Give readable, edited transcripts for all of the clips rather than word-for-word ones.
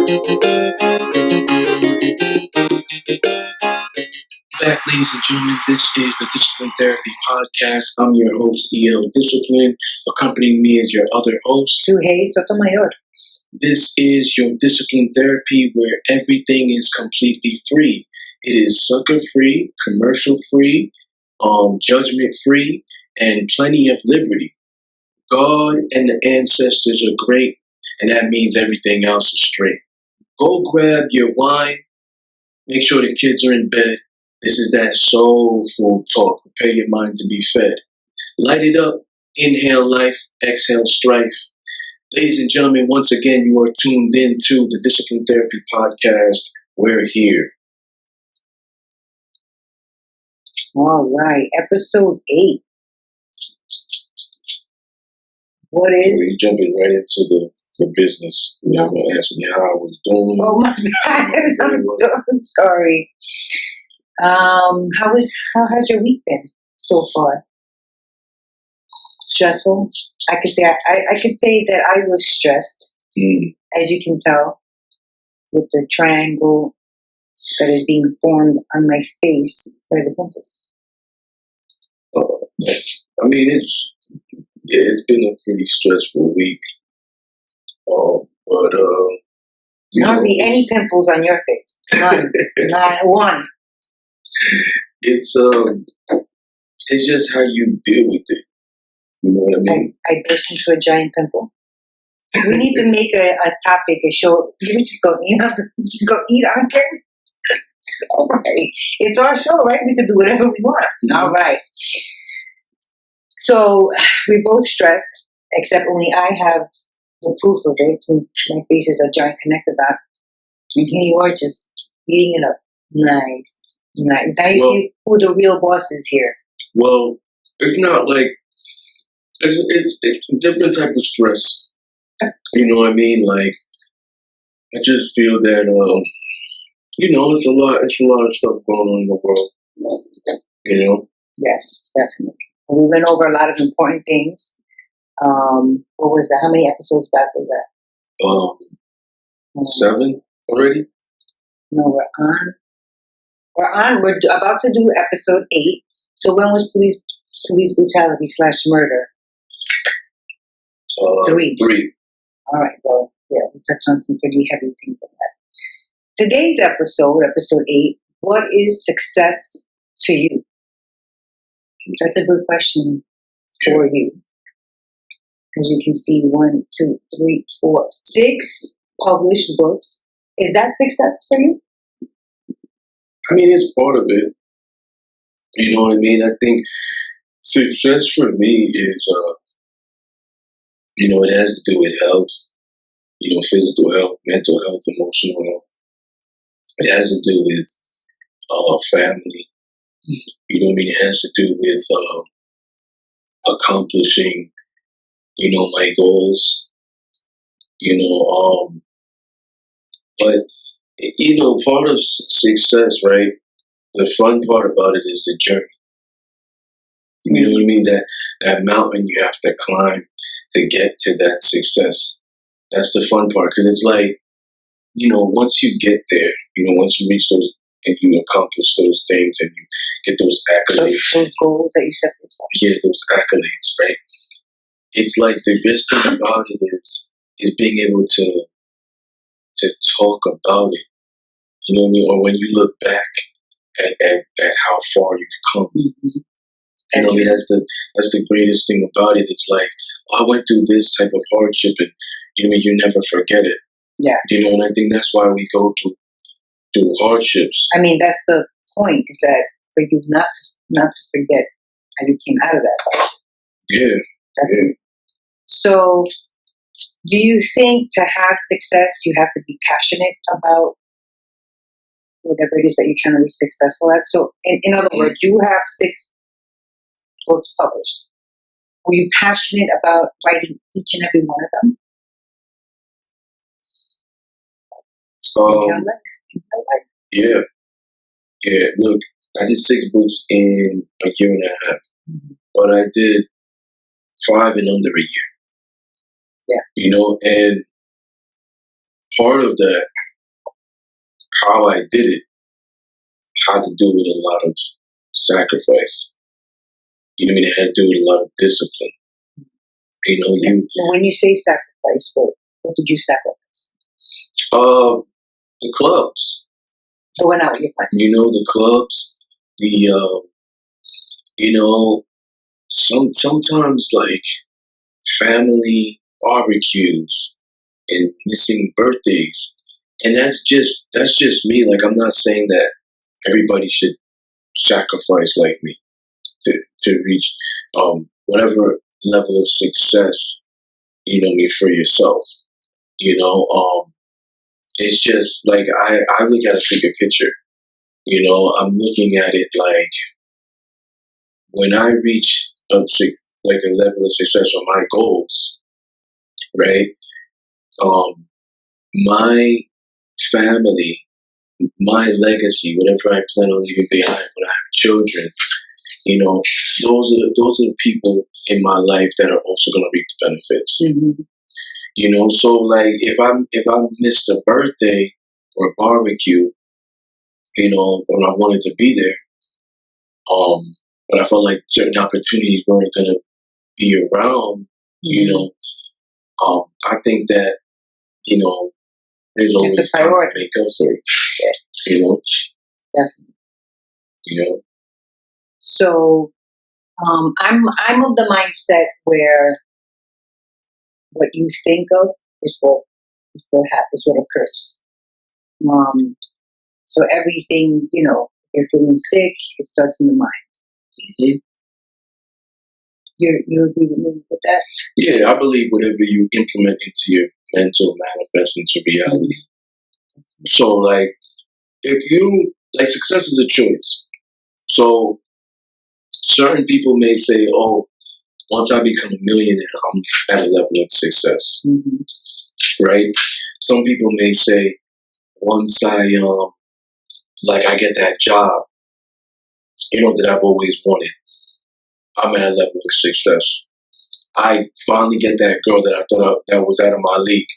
Back, ladies and gentlemen, this is the Discipline Therapy Podcast. I'm your host, E.L. Discipline. Accompanying me is your other host, Suhey Sotomayor. This is your Discipline Therapy where everything is completely free. It is sucker free, commercial free, judgment free, and plenty of liberty. God and the ancestors are great, and that means everything else is straight. Go grab your wine. Make sure the kids are in bed. This is that soul food talk. Prepare your mind to be fed. Light it up. Inhale life. Exhale strife. Ladies and gentlemen, once again, you are tuned in to the Discipline Therapy Podcast. We're here. All right, episode 8. What is? We're jumping right into the business. You're going to ask me how I was doing. Oh my God, I'm so sorry. How has your week been so far? Stressful? I could say I could say that I was stressed, as you can tell, with the triangle that is being formed on my face by the pimples. I mean, it's been a pretty stressful week. But I don't see any pimples on your face. None. Not one. It's just how you deal with it. You know what I mean? I burst into a giant pimple. We need to make a topic, a show. You just go eat on camera. All right. It's our show, right? We can do whatever we want. Mm-hmm. All right. So we're both stressed, except only I have the proof of it, since my face is a giant connector dot. And here you are just eating it up. Nice. Now you see who the real boss is here. Well, it's not like it's a different type of stress. You know what I mean? Like, I just feel that it's a lot of stuff going on in the world. You know? Yes, definitely. We went over a lot of important things. What was that? How many episodes back was that? 7 already? No, we're on. We're about to do episode 8. So when was police brutality / murder? 3. 3. All right. Well, yeah, we touched on some pretty heavy things like that. Today's episode 8. What is success to you? That's a good question for you. As you can see, 1, 2, 3, 4, 6 published books. Is that success for you? I mean, it's part of it. You know what I mean? I think success for me is, it has to do with health, physical health, mental health, emotional health. It has to do with family. You know what I mean? It has to do with accomplishing, my goals. But part of success, right? The fun part about it is the journey. You know what I mean? That mountain you have to climb to get to that success. That's the fun part, because it's like, once you get there, once you reach those and you accomplish those things and you get those accolades. Those goals that you set for yourself. Yeah, those accolades, right? It's like the best thing about it is being able to talk about it. You know what I mean? Or when you look back at how far you've come. Mm-hmm. You know what I mean? That's the greatest thing about it. It's like, I went through this type of hardship, and you never forget it. Yeah. And I think that's why we go through hardships. I mean, that's the point, is that for you not to forget how you came out of that hardship. Yeah. Definitely. Yeah. So, do you think to have success, you have to be passionate about whatever it is that you're trying to be successful at? So, in other words, you have 6 books published. Were you passionate about writing each and every one of them? Yeah. Look, I did 6 books in a year and a half, but I did 5 in under a year. Yeah. And part of that how I did it had to do with a lot of sacrifice. You know what I mean? It had to do with a lot of discipline. You know, when you say sacrifice, what did you sacrifice? The clubs. So went out with your friends. You know, the clubs. Sometimes like family barbecues and missing birthdays. And that's just me. Like, I'm not saying that everybody should sacrifice like me to reach whatever level of success, you know, me for yourself. You know, it's just like I look at a bigger picture. You know, I'm looking at it like when I reach a level of success on my goals, right? My family, my legacy, whatever I plan on leaving behind when I have children, you know, those are the people in my life that are also going to reap the benefits. Mm-hmm. You know, so like if I missed a birthday or a barbecue, you know, when I wanted to be there, but I felt like certain opportunities weren't going to be around, you know, I think that, you know, there's always time to make up for it. You know? Definitely. You know? So I'm of the mindset where what you think of is what happens, what occurs. So everything, you know, you're feeling sick, it starts in the mind. Mm-hmm. You agree with me with that? Yeah, I believe whatever you implement into your mental manifests into reality. Mm-hmm. So, like, if you, like, success is a choice. So, certain people may say, oh, once I become a millionaire, I'm at a level of success. Mm-hmm. Right? Some people may say, once I get that job, you know, that I've always wanted, I'm at a level of success. I finally get that girl that I thought that was out of my league,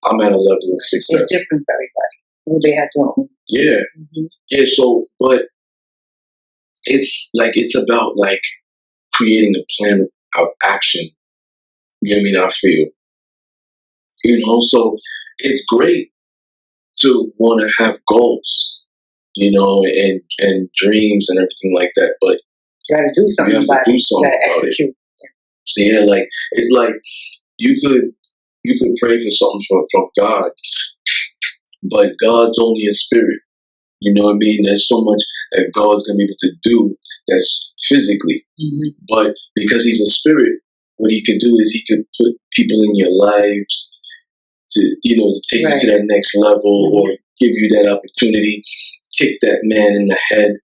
I'm at a level of success. It's different for everybody. Everybody has their own. Yeah. Mm-hmm. Yeah, so, but it's about, like, creating a plan of action. You know what I mean? I feel. You know, so it's great to want to have goals, you know, and dreams and everything like that, but you got to do something. You have to do something. You got to execute. Yeah, like it's like you could pray for something from God, but God's only a spirit. You know what I mean? There's so much that God's gonna be able to do that's physically, but because He's a spirit, what He could do is He could put people in your lives to, you know, to take you to that next level, or give you that opportunity, kick that man in the head,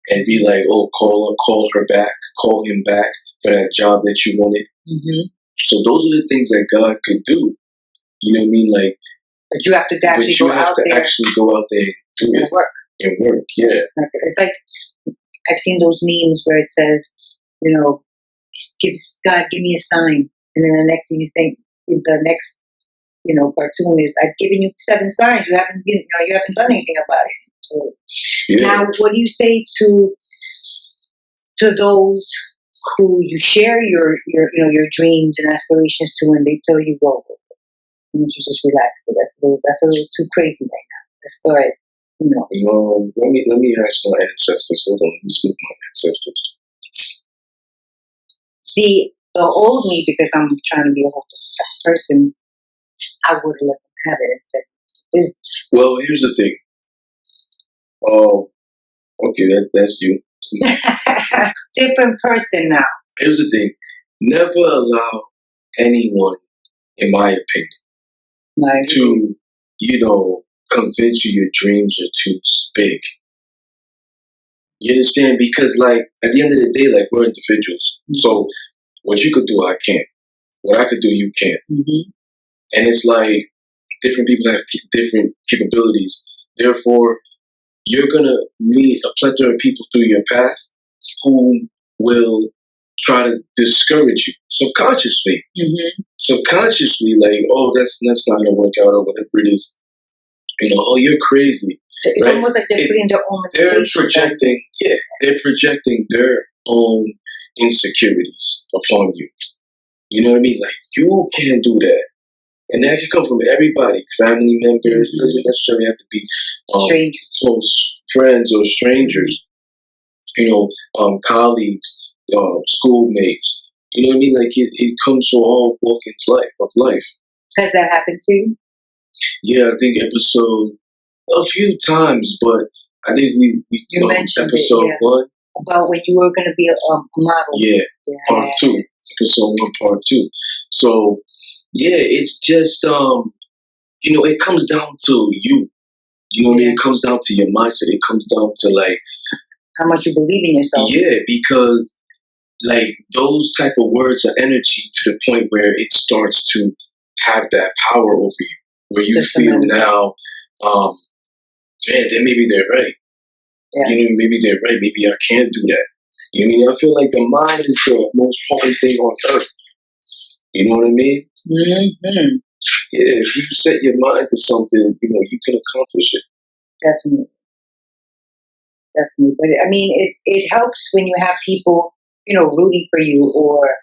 and be like, oh, call her back, call him back for that job that you wanted. Mm-hmm. So those are the things that God could do. You know what I mean? Like, but you have to actually go out there. Actually go out there and do and it. Work. And work, yeah. It's like, I've seen those memes where it says, you know, God, give me a sign. And then the next thing you think, the next, you know, cartoon is, I've given you 7 signs. You haven't done anything about it. So, now, what do you say to those who you share your dreams and aspirations to, and they tell you, well, you should just relax. That's a little too crazy right now. Let's start, you know. Let me ask my ancestors. Hold on, let me speak my ancestors. See, the old me, because I'm trying to be a whole different person, I would have let them have it and said, "This." Well, here's the thing. Okay, that's you. Different person now. Here's the thing. Never allow anyone, in my opinion, to, you know, convince you your dreams are too big. You understand? Because, like, at the end of the day, like, we're individuals. Mm-hmm. So what you could do, I can't. What I could do, you can't. Mm-hmm. And it's like different people have different capabilities. Therefore, you're going to meet a plethora of people through your path who will try to discourage you subconsciously. Mm-hmm. Subconsciously, like, oh, that's not going to work out, or whatever it is. You know, oh, you're crazy. It's almost like they're putting their own limitations. They're projecting their own insecurities upon you. You know what I mean? Like, you can't do that. And that can come from everybody, family members. It doesn't necessarily have to be close friends or strangers. You know, colleagues, schoolmates. You know what I mean? Like, it comes from all walks of life. Has that happened to you? Yeah, I think a few times, but I think we you mentioned episode 1. About when you were going to be a model. Yeah, part 2. Episode 1, part 2. So, yeah, it's just, you know, it comes down to you. You know what I mean? It comes down to your mindset. It comes down to, like, how much you believe in yourself. Yeah, because, like, those type of words are energy to the point where it starts to have that power over you, where you feel now, man, then maybe they're right. Yeah. You know, maybe they're right. Maybe I can't do that. You know what I mean? I feel like the mind is the most potent thing on earth. You know what I mean? Mm-hmm. Yeah, if you set your mind to something, you know, you can accomplish it. Definitely. But I mean, it helps when you have people, you know, rooting for you, or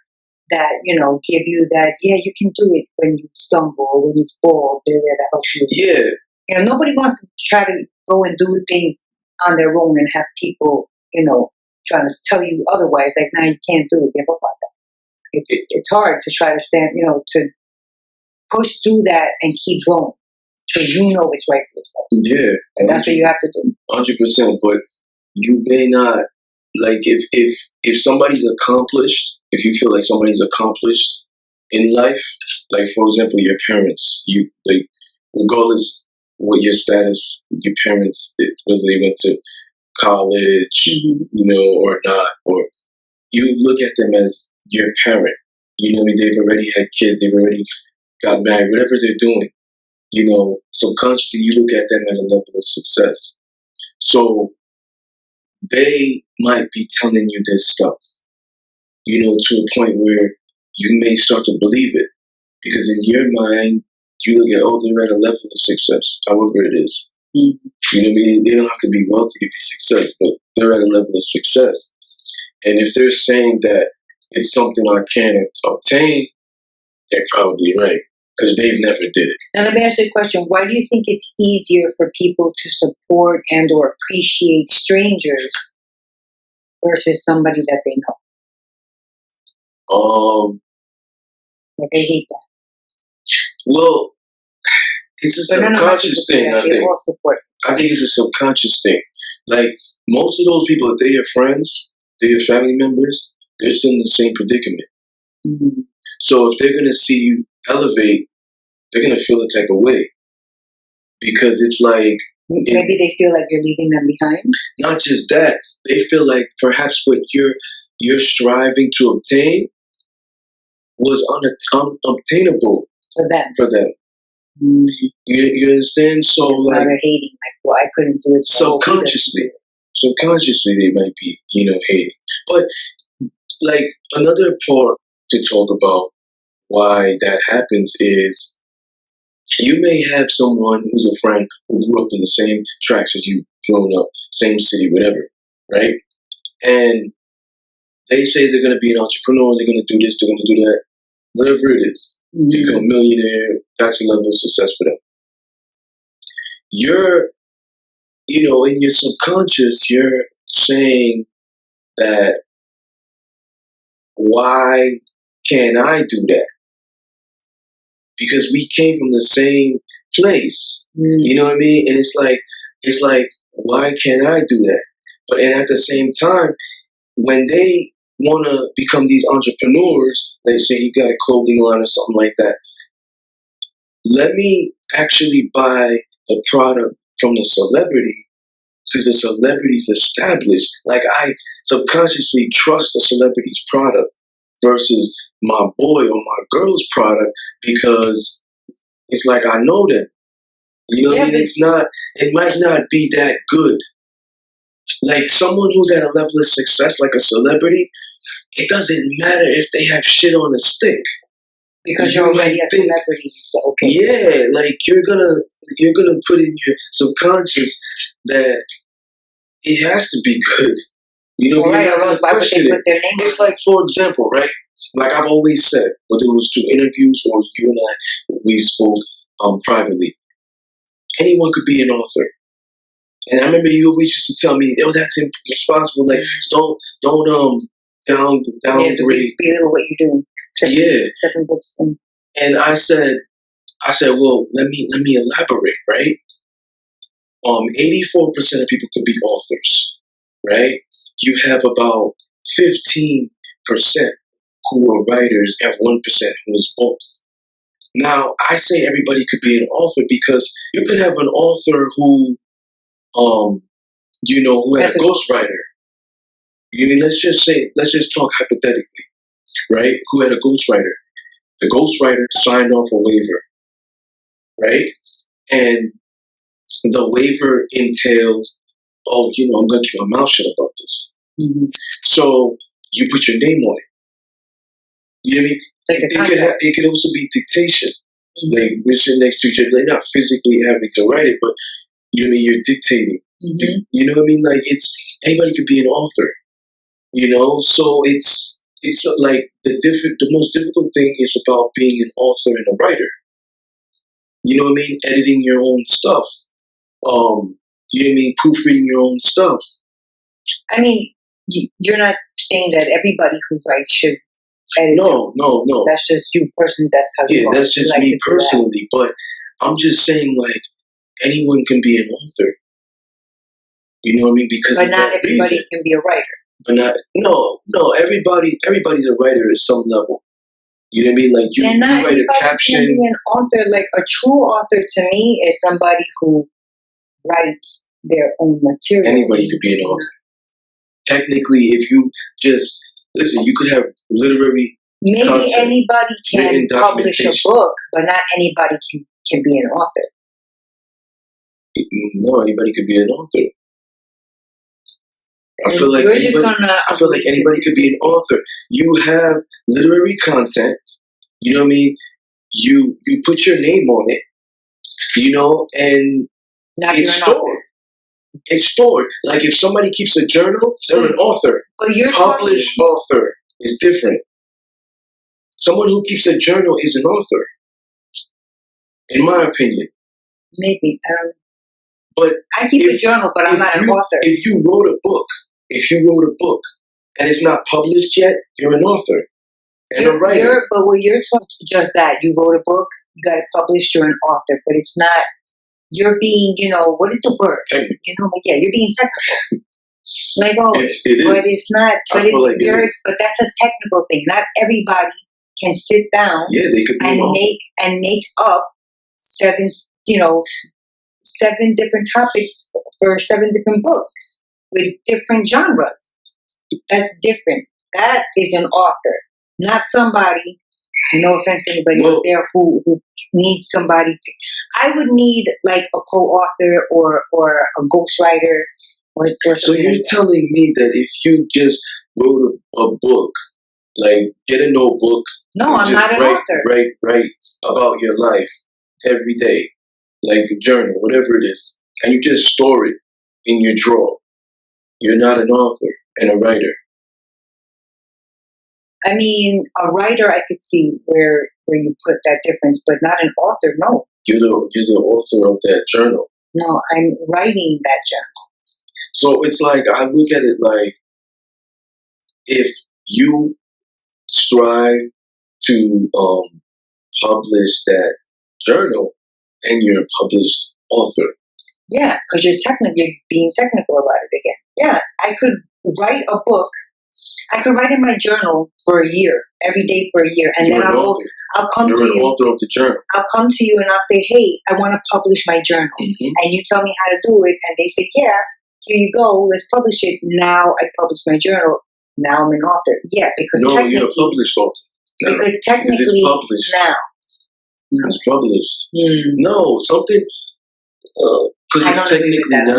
that, you know, give you that, yeah, you can do it when you stumble or when you fall. They're there to help you. Yeah. You know, nobody wants to try to go and do things on their own and have people, you know, trying to tell you otherwise. Like, no, you can't do it. Give up on that. It's hard to try to stand, you know, to push through that and keep going, because you know it's right for yourself. Yeah. And that's what you have to do. 100%. But you may not, like, if somebody's accomplished, if you feel like somebody's accomplished in life, like, for example, your parents, you, like, regardless what your status, your parents, whether they went to college, you know, or not, or you look at them as your parent. You know, they've already had kids, they've already got married, whatever they're doing. You know, subconsciously you look at them at a level of success. So they might be telling you this stuff, you know, to a point where you may start to believe it. Because in your mind, you look at, oh, they're at a level of success, however it is. You know what I mean? They don't have to be wealthy to be success, but they're at a level of success. And if they're saying that it's something I can't obtain, they're probably right, because they've never did it. Now let me ask you a question. Why do you think it's easier for people to support and or appreciate strangers versus somebody that they know? Like, they hate that. Well, it's a subconscious thing, I think. I think it's a subconscious thing. Like, most of those people, if they're your friends, they're your family members, they're still in the same predicament. So if they're going to see you elevate, they're going to feel a type of way. Because it's like... Maybe they feel like you're leaving them behind? Not just that. They feel like perhaps what you're striving to obtain was unobtainable for them. You understand? So, like, they're hating, like, well, I couldn't do it. Subconsciously they might be, you know, hating. But, like, another part to talk about why that happens is you may have someone who's a friend who grew up in the same tracks as you, growing up, same city, whatever, right? And they say they're going to be an entrepreneur, they're going to do this, they're going to do that, whatever it is. Become a millionaire, that's a level of success for them. You're, you know, in your subconscious, you're saying that, why can't I do that? Because we came from the same place. You know what I mean? And it's like, why can't I do that? But and at the same time, when they want to become these entrepreneurs, they say you got a clothing line or something like that. Let me actually buy the product from the celebrity, because the celebrity's established. Like, I subconsciously trust the celebrity's product versus my boy or my girl's product, because it's like, I know them. You know what I mean? It might not be that good. Like, someone who's at a level of success, like a celebrity, it doesn't matter if they have shit on a stick. Because you're already a celebrity. So, okay. Yeah, like you're gonna put in your subconscious that it has to be good. You know, right, or else why would they put their name on it? It's like, for example, right? Like I've always said, whether it was through interviews or you and I, we spoke privately, anyone could be an author. And I remember you always used to tell me, "Oh, that's irresponsible. Like, don't downgrade." Be little what you're doing. Seven books. And I said, well, let me elaborate, right? 84% of people could be authors, right? You have about 15% who are writers, and 1% who is both. Now, I say everybody could be an author because you could have an author who who had a ghostwriter. Let's just talk hypothetically, right? Who had a ghostwriter? The ghostwriter signed off a waiver, right? And the waiver entailed, I'm going to keep my mouth shut about this. Mm-hmm. So you put your name on it. You know what I mean? It could also be dictation. Mm-hmm. Like we're sitting next to each other, like not physically having to write it, but you know what I mean? You're dictating. Mm-hmm. You know what I mean? Like anybody could be an author. So it's like the most difficult thing is about being an author and a writer. You know what I mean? Editing your own stuff. You know what I mean? Proofreading your own stuff. I mean, you're not saying that everybody who writes should edit. No. That's just you personally. That's how you. Yeah, that's just me personally. But I'm just saying, like, anyone can be an author. You know what I mean? Because but not everybody can be a writer. But everybody's a writer at some level. You know what I mean? Like you write a caption. Can be an author. Like a true author to me is somebody who writes their own material. Anybody could be an author. Technically, if you just listen, you could have literary. Maybe anybody can publish a book, but not anybody can be an author. No, anybody could be an author. I feel like anybody could be an author. You have literary content. You know what I mean? You put your name on it. And now it's stored. It's stored. Like if somebody keeps a journal, they're an author. But you're published author is different. Someone who keeps a journal is an author, in my opinion. Maybe I don't know. But I keep a journal, but I'm not an author. If you wrote a book and it's not published yet, you're an author and a writer. But when you're talking just that, you wrote a book, you got it published, you're an author. But it's not. You're being, what is the word? Technical. You're being technical. Like, it is. But it's not. But that's a technical thing. Not everybody can sit down. Yeah, they could be make up 7 different topics for 7 different books with different genres. That's different. That is an author, not somebody. No offense to anybody out there who needs somebody. I would need like a co-author or a ghostwriter or so you're telling me that if you just wrote a book, like get a notebook. No, I'm not an author. Write about your life every day, like a journal, whatever it is, and you just store it in your drawer. You're not an author and a writer. I mean, a writer, I could see where you put that difference, but not an author. No, you're the author of that journal. No, I'm writing that journal. So it's like I look at it like if you strive to publish that journal, and you're a published author. Yeah, because you're being technical about it again. Yeah, I could write a book. I could write in my journal for a year, every day for a year, and then I'll come to you. You're an author of the journal. I'll come to you and I'll say, "Hey, I want to publish my journal," and you tell me how to do it, and they say, "Yeah, here you go, let's publish it." Now I publish my journal. Now I'm an author. Yeah, because technically, you're a published author. No, because technically, it's published. Now it's published. No, something. Because it's technically now.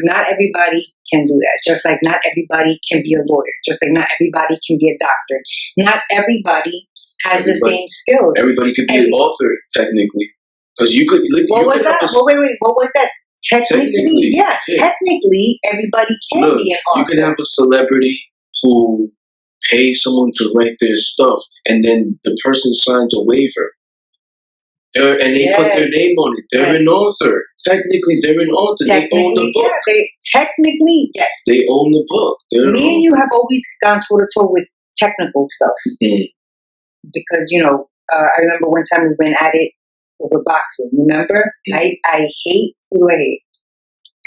Not everybody can do that. Just like not everybody can be a lawyer. Just like not everybody can be a doctor. Not everybody has the same skills. Everybody could be an author, technically. Because you could... What was that? What was that? Technically, yeah. Technically, everybody can be an author. You can have a celebrity who pays someone to write their stuff, and then the person signs a waiver. And they put their name on it. They're an author. Technically, they're an author. They own the book. Technically, yes. They own the book. Me and you have always gone toe-to-toe with technical stuff. Mm-hmm. Because, I remember one time we went at it over boxing. Remember? Mm-hmm. I hate, who do I hate?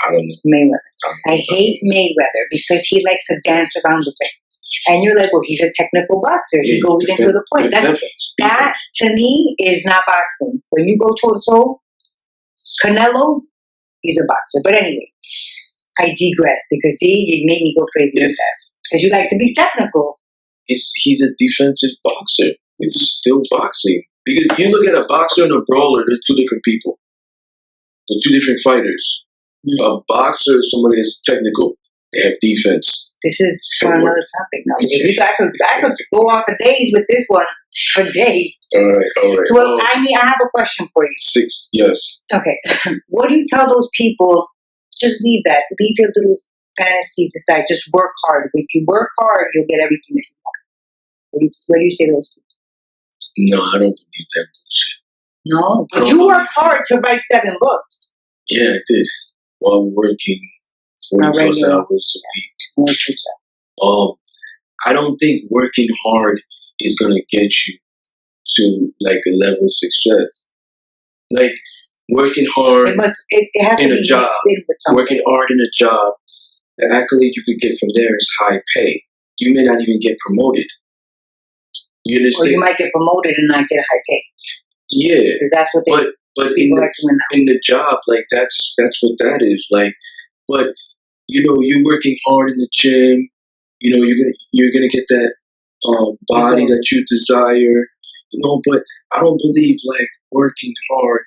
I don't know. Mayweather. I hate Mayweather because he likes to dance around the ring. And you're like, well, he's a technical boxer. He goes into the point. That, to me, is not boxing. When you go toe-to-toe, Canelo, he's a boxer. But anyway, I digress because, see, you made me go crazy with that. Because you like to be technical. He's a defensive boxer. It's still boxing. Because you look at a boxer and a brawler, they're two different people. They're two different fighters. Mm-hmm. A boxer is somebody that's technical. They have defense. This is for another topic. Now, I could go on for days with this one. For days. All right. So, I have a question for you. 6, yes. Okay. What do you tell those people? Just leave that. Leave your little fantasies aside. Just work hard. If you work hard, you'll get everything that you want. What do you say to those people? No, I don't believe that bullshit. No? But you worked hard to write 7 books. Yeah, I did. While working 40 plus hours a week. I don't think working hard is going to get you to like a level of success. Like working hard it has in to a be job, working hard in a job, the accolade you could get from there is high pay. You may not even get promoted. You understand? Or you might get promoted and not get a high pay. Yeah. Because that's what but in the job, like that's what that is. Like, but you're working hard in the gym. You're gonna get that body that you desire. But I don't believe like working hard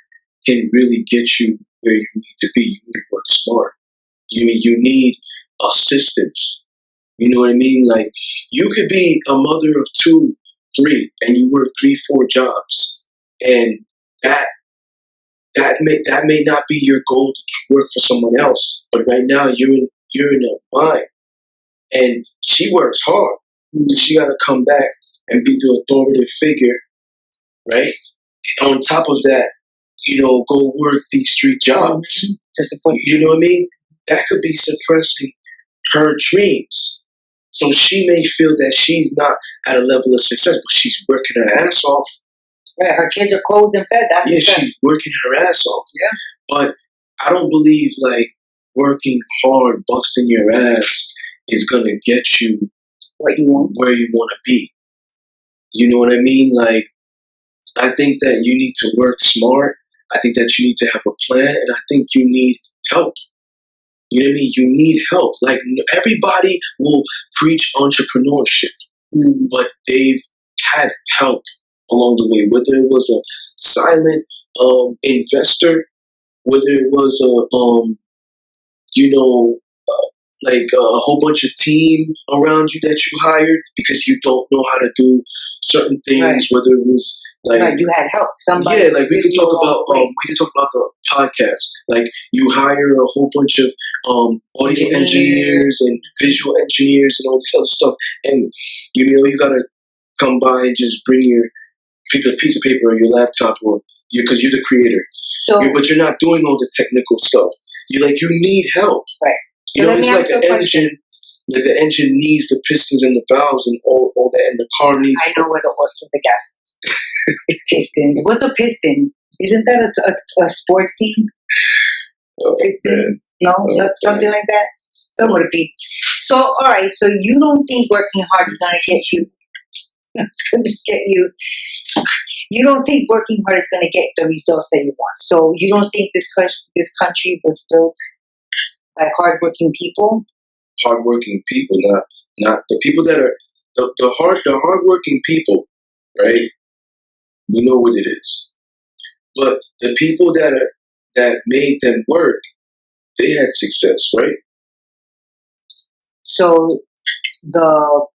can really get you where you need to be. You need to work smart. You need assistance. You know what I mean? Like you could be a mother of 2, 3, and you work 3, 4 jobs, and that may not be your goal to work for someone else. But right now you're in a bind, and she works hard. She got to come back and be the authoritative figure, right? On top of that, go work these 3 jobs. You know what I mean? That could be suppressing her dreams. So she may feel that she's not at a level of success, but she's working her ass off. Yeah, her kids are clothed and fed. That's success. She's working her ass off. Yeah. But I don't believe like working hard, busting your ass is gonna get you where you want to be. You know what I mean? Like, I think that you need to work smart. I think that you need to have a plan, and I think you need help. You know what I mean? You need help. Like, everybody will preach entrepreneurship, but they've had help along the way. Whether it was a silent investor, whether it was like a whole bunch of team around you that you hired because you don't know how to do certain things. Right. Whether it was like you had help. Somebody. Yeah, like we could talk about the podcast. Like you hire a whole bunch of audio engineers and visual engineers and all this other stuff, and you gotta come by and just bring your piece of paper or your laptop because you're the creator. But you're not doing all the technical stuff. You need help. Right. So it's like an engine. Like the engine needs the pistons and the valves and all that, and the car needs. I know where the horse with the gas. Pistons. What's a piston? Isn't that a sports team? Pistons? Man. No, something like that. Some would be. So, all right. So you don't think working hard is going to get you? It's going to get you. You don't think working hard is going to get the results that you want. So you don't think this country was built by hardworking people? Hardworking people, not the people that are the hardworking people, right? We know what it is. But the people that made them work, they had success, right? So the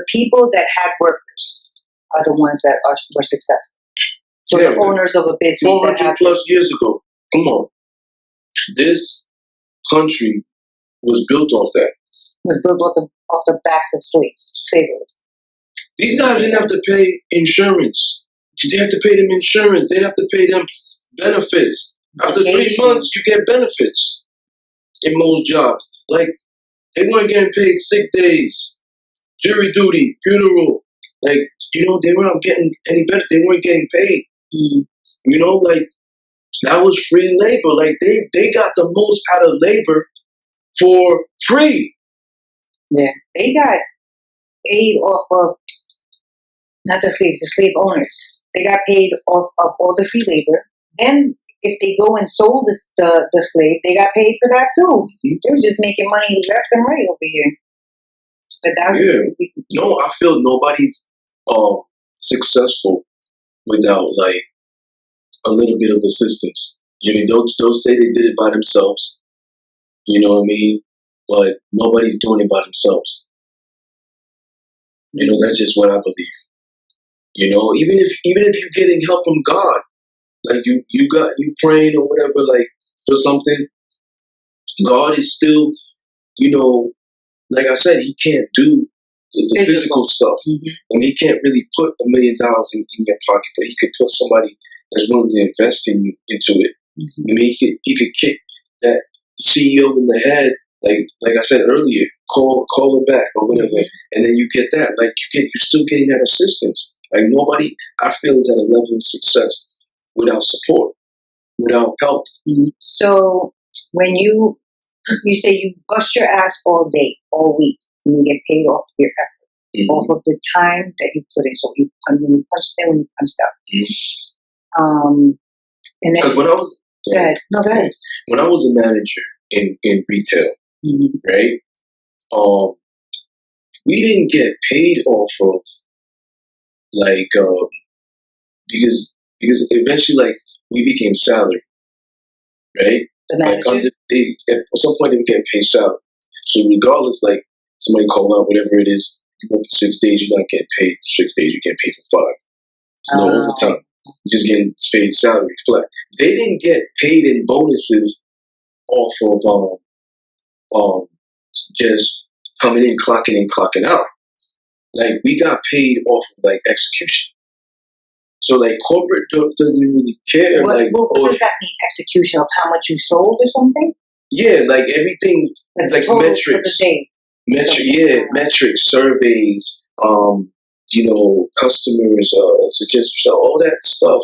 people that had workers, are the ones that were successful. So Yeah, the owners of a business 400 plus years ago. Come on. This country was built off that. Was built off the backs of slaves. These guys didn't have to pay insurance. They have to pay them insurance. They have to pay them benefits. After 3 months, you get benefits in most jobs. Like, they weren't getting paid sick days, jury duty, funeral. Like, they weren't getting any better. They weren't getting paid. Like, that was free labor. Like, they got the most out of labor for free. Yeah. They got paid off of, not the slaves, the slave owners. They got paid off of all the free labor. Then, if they go and sold the slave, they got paid for that too. They were just making money left and right over here. But No, I feel nobody's successful without like a little bit of assistance. They'll say they did it by themselves. You know what I mean? But nobody's doing it by themselves. That's just what I believe. Even if you're getting help from God, like you praying or whatever, like for something, God is still, like I said, He can't do the physical stuff. And He can't really put $1 million in your pocket, but He could put somebody that's willing to invest into it. I mean, he could kick that CEO in the head, like I said earlier, call it back or whatever, and then you get that. Like you're still getting that assistance. Like nobody, I feel, is at a level of success without support, without help. So when you say you bust your ass all day, all week, and you get paid off your effort, off of the time that you put in. So when you punched in, when you punched out. And then when I was go ahead. When I was a manager in retail, right? We didn't get paid off of like because eventually like we became salary, right? Like at some point they were getting paid salary. So regardless, like somebody called out whatever it is, you work 6 days, you're not getting paid 6 days, you get paid for 5. No overtime. You're just getting paid salary flat. They didn't get paid in bonuses off of just coming in, clocking out. Like we got paid off of like execution. So like corporate doesn't really care. What does that mean? Execution of how much you sold or something? Yeah, like everything, like metrics. Metrics, surveys, customers, suggestions, all that stuff,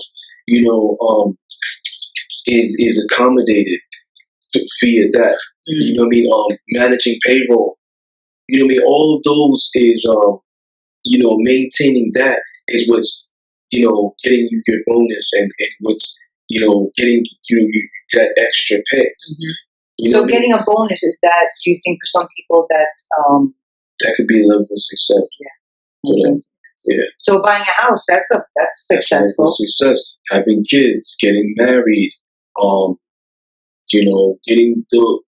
is accommodated via that. You know what I mean? Managing payroll. You know what I mean? All of those is, maintaining that is what's, getting you your bonus and what's, getting you that extra pay. So getting a bonus, is that, do you think for some people that's... that could be a level of success. Yeah. So buying a house, that's successful. That's success. Having kids, getting married, getting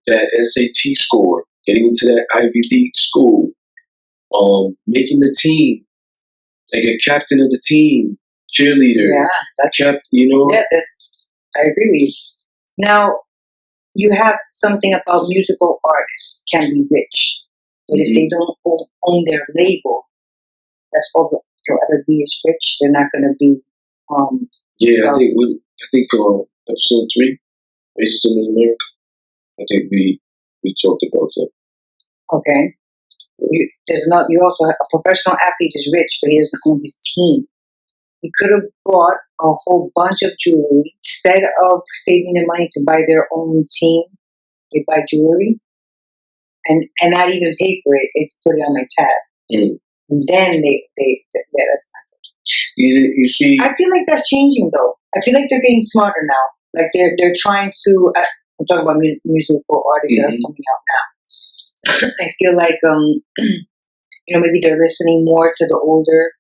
that SAT score, getting into that Ivy League school, making the team, like a captain of the team, cheerleader. Yeah, that's Yeah, I agree with you. Now, you have something about musical artists can be rich, but if they don't own their label, that's all they'll ever be is rich. They're not going to be. I think episode 3, Racism in America. I think we talked about that. Okay. You also have a professional athlete is rich, but he doesn't own his team. He could have bought a whole bunch of jewelry instead of saving the money to buy their own team. They buy jewelry and not even pay for it. It's put it on my tab. And then that's not good. You see, I feel like that's changing though. I feel like they're getting smarter now. Like they're trying to. I'm talking about musical artists that are coming out now. I feel like maybe they're listening more to the older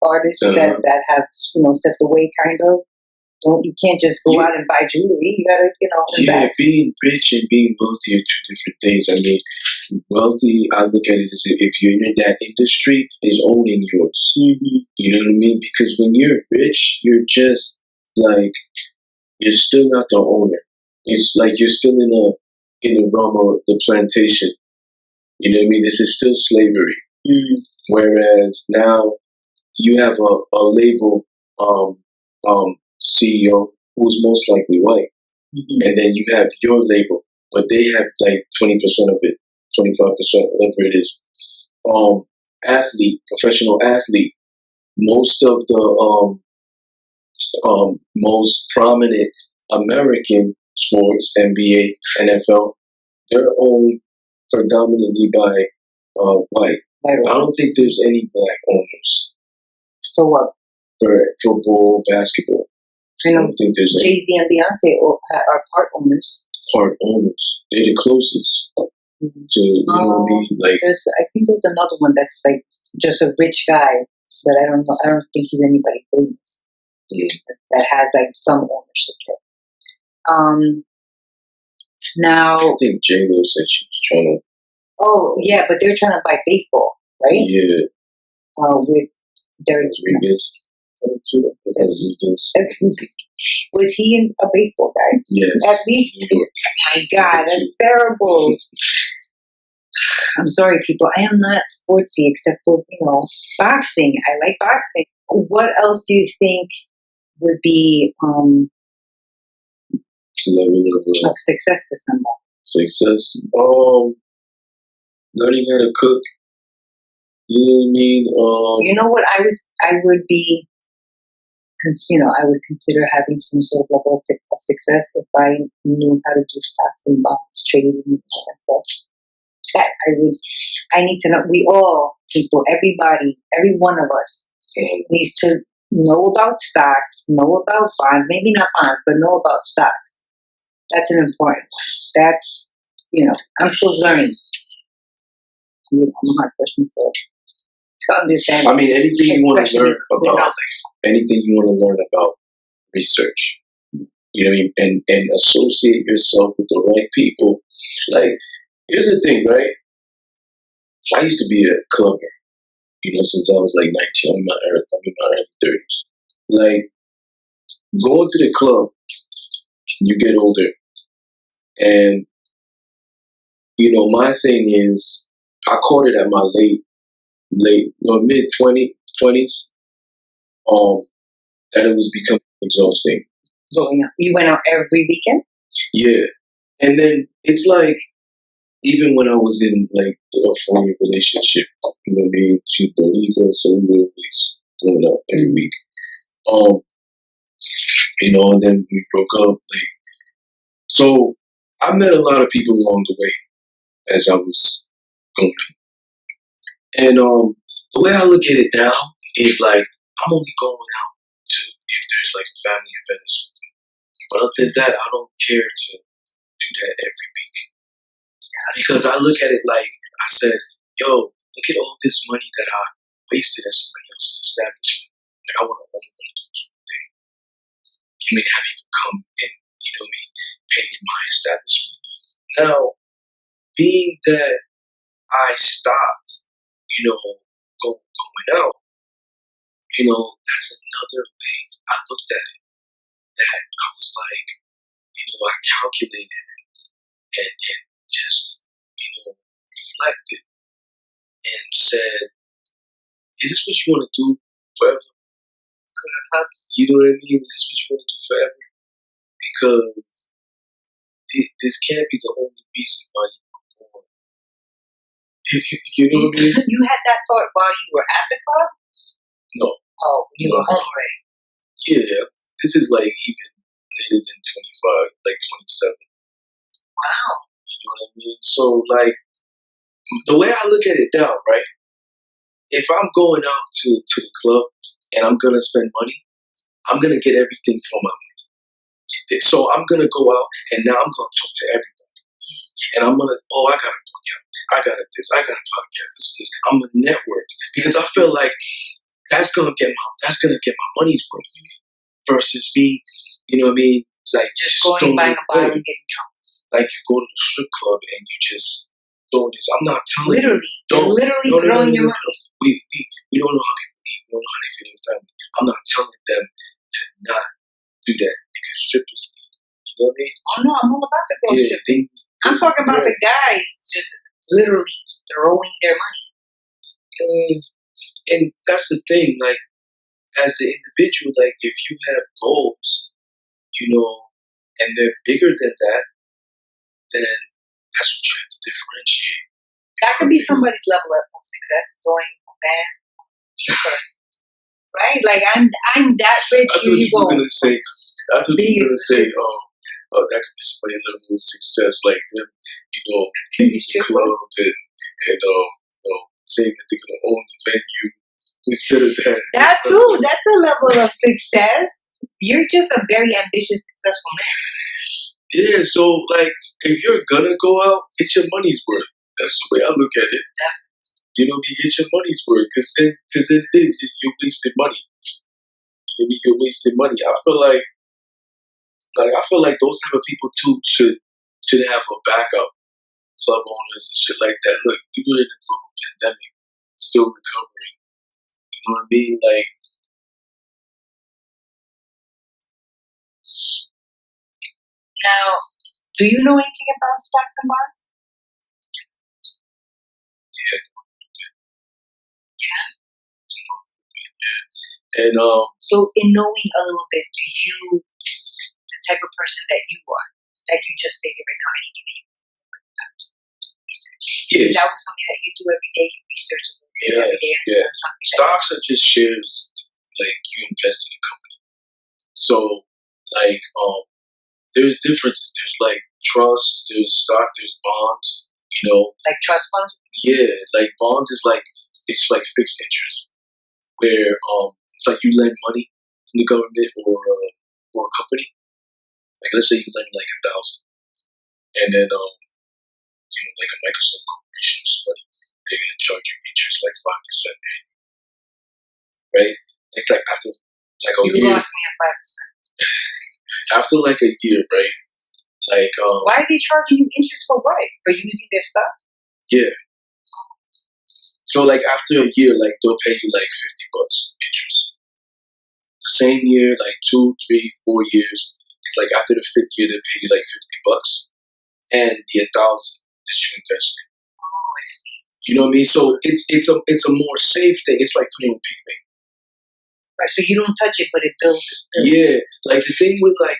artists that have set the way kind of. You can't just go out and buy jewelry. You gotta invest. Being rich and being wealthy are two different things. I mean, Wealthy, I look at it as if you're in that industry, is owning yours. Mm-hmm. You know what I mean? Because when you're rich, you're just like, you're still not the owner. It's like you're still in the realm of the plantation. You know what I mean? This is still slavery. Mm-hmm. Whereas now you have a label CEO who's most likely white. Mm-hmm. And then you have your label, but they have like 20% of it, 25%, whatever it is. Athlete, professional athlete, most of the most prominent American sports, NBA, NFL, they're owned predominantly by white. I don't think there's any black owners. For what? For football, basketball. I don't think there's any. Jay-Z and Beyonce are part owners. Part owners. They're the closest. Mm-hmm. To, you know what I mean? Like, I think there's another one that's like just a rich guy, but I don't know. I don't think he's anybody famous. That has like some ownership there. Now I think J-Lo said she was trying to. Oh yeah, but they're trying to buy baseball, right? Yeah. With Derek Rodriguez. Was he a baseball guy? Yes. At least. Oh my God, that's terrible. I'm sorry, people. I am not sportsy except for boxing. I like boxing. What else do you think would be of success to somebody? Success? Learning how to cook. You know what I mean? You know what I would be, I would consider having some sort of level of success if I knew how to do stocks and bonds, trading and stuff. That I need to know. We all, people, everybody, every one of us needs to know about stocks, know about bonds, maybe not bonds, but know about stocks. That's an importance. That's, I'm still learning. I'm a hard person to understand. I mean, anything you want to learn about, anything you want to learn about, research. You know what I mean? And associate yourself with the right people. Like, here's the thing, right? I used to be a clubber, since I was like 19. I'm in my early 30s. Like, going to the club, you get older. And, my thing is, I caught it at my mid-20s, that it was becoming exhausting. You went out every weekend? Yeah. And then it's like, even when I was in like a 4-year relationship, she's illegal, so we were always going out every week. And then we broke up. So I met a lot of people along the way as I was going out. And the way I look at it now is like, I'm only going out if there's like a family event or something. But other than that, I don't care to do that every week. Because I look at it like, I said, yo, look at all this money that I wasted at somebody else's establishment. And I want to own one of those one day. You mean have people come and, pay in my establishment. Now, being that I stopped, going out, that's another way I looked at it. That I was like, I calculated and just, reflected and said, is this what you want to do forever? You know what I mean? Is this what you want to do forever? Because this can't be the only reason why you were born. You know what I mean? You had that thought while you were at the club? No. Oh, you were home already? Yeah. This is like even later than 25, like 27. Wow. You know what I mean? So, like, the way I look at it now, right? If I'm going out to the club and I'm going to spend money, I'm going to get everything for my money. So I'm going to go out and now I'm going to talk to everybody. And I'm going to, I got a book out. I got this. I got a podcast. This. I'm going to network because I feel like that's going to get my money's worth versus me, you know what I mean? It's like just going buying a bottle and getting drunk. Like you go to the strip club and you just throwing this. I'm not telling you. Literally. They're literally throwing your money. We don't know how people eat. We don't know how they feel every time. I'm not telling them to not do that because strippers eat. You know what I mean? Oh no, I'm all about the ghost stripping. I'm talking about the guys just literally throwing their money. And that's the thing, like, as the individual, like, if you have goals, and they're bigger than that, then that's what you have to differentiate. That could be somebody's level of success, throwing a band, right? Like, I'm that rich. I thought you were going to say, that could be somebody's level of success, like them, in the club and saying that they're going to own the venue. Instead of that. That too. That's a level of success. You're just a very ambitious, successful man. Yeah, so like if you're gonna go out, get your money's worth. That's the way I look at it. You get your money's worth because then it is you're wasting money. You're wasting money. I feel like those type of people too should have a backup, club owners and shit like that. Look, we were in a global pandemic, still recovering. You know what I mean? Like, now, do you know anything about stocks and bonds? Yeah. And so in knowing a little bit, do you, the type of person that you are, like you just stated right now, anything that you research? Yes. That was something that you do every day. You research a little bit every day. Yeah. Stocks are just shares, like you invest in a company. So, like, there's differences. There's like trust, there's stock, there's bonds. Like trust funds. Yeah, like bonds is like it's like fixed interest, where it's like you lend money from the government or a company. Like let's say you lend like 1,000, and then like a Microsoft corporation or somebody, they're gonna charge you interest like 5% annually, right? It's like after like a year. You lost me at 5%. After like a year, right? Like why are they charging you interest for what? For using their stuff? Yeah. So like after a year, like they'll pay you like $50 interest. The same year, like 2, 3, 4 years, it's like after the 5th year, they'll pay you like $50, and the 1,000 that you invested. Oh, I see. You know what I mean? So it's a more safe thing. It's like putting a piggy bank. Right. So you don't touch it, but it builds. Yeah. Like the thing with like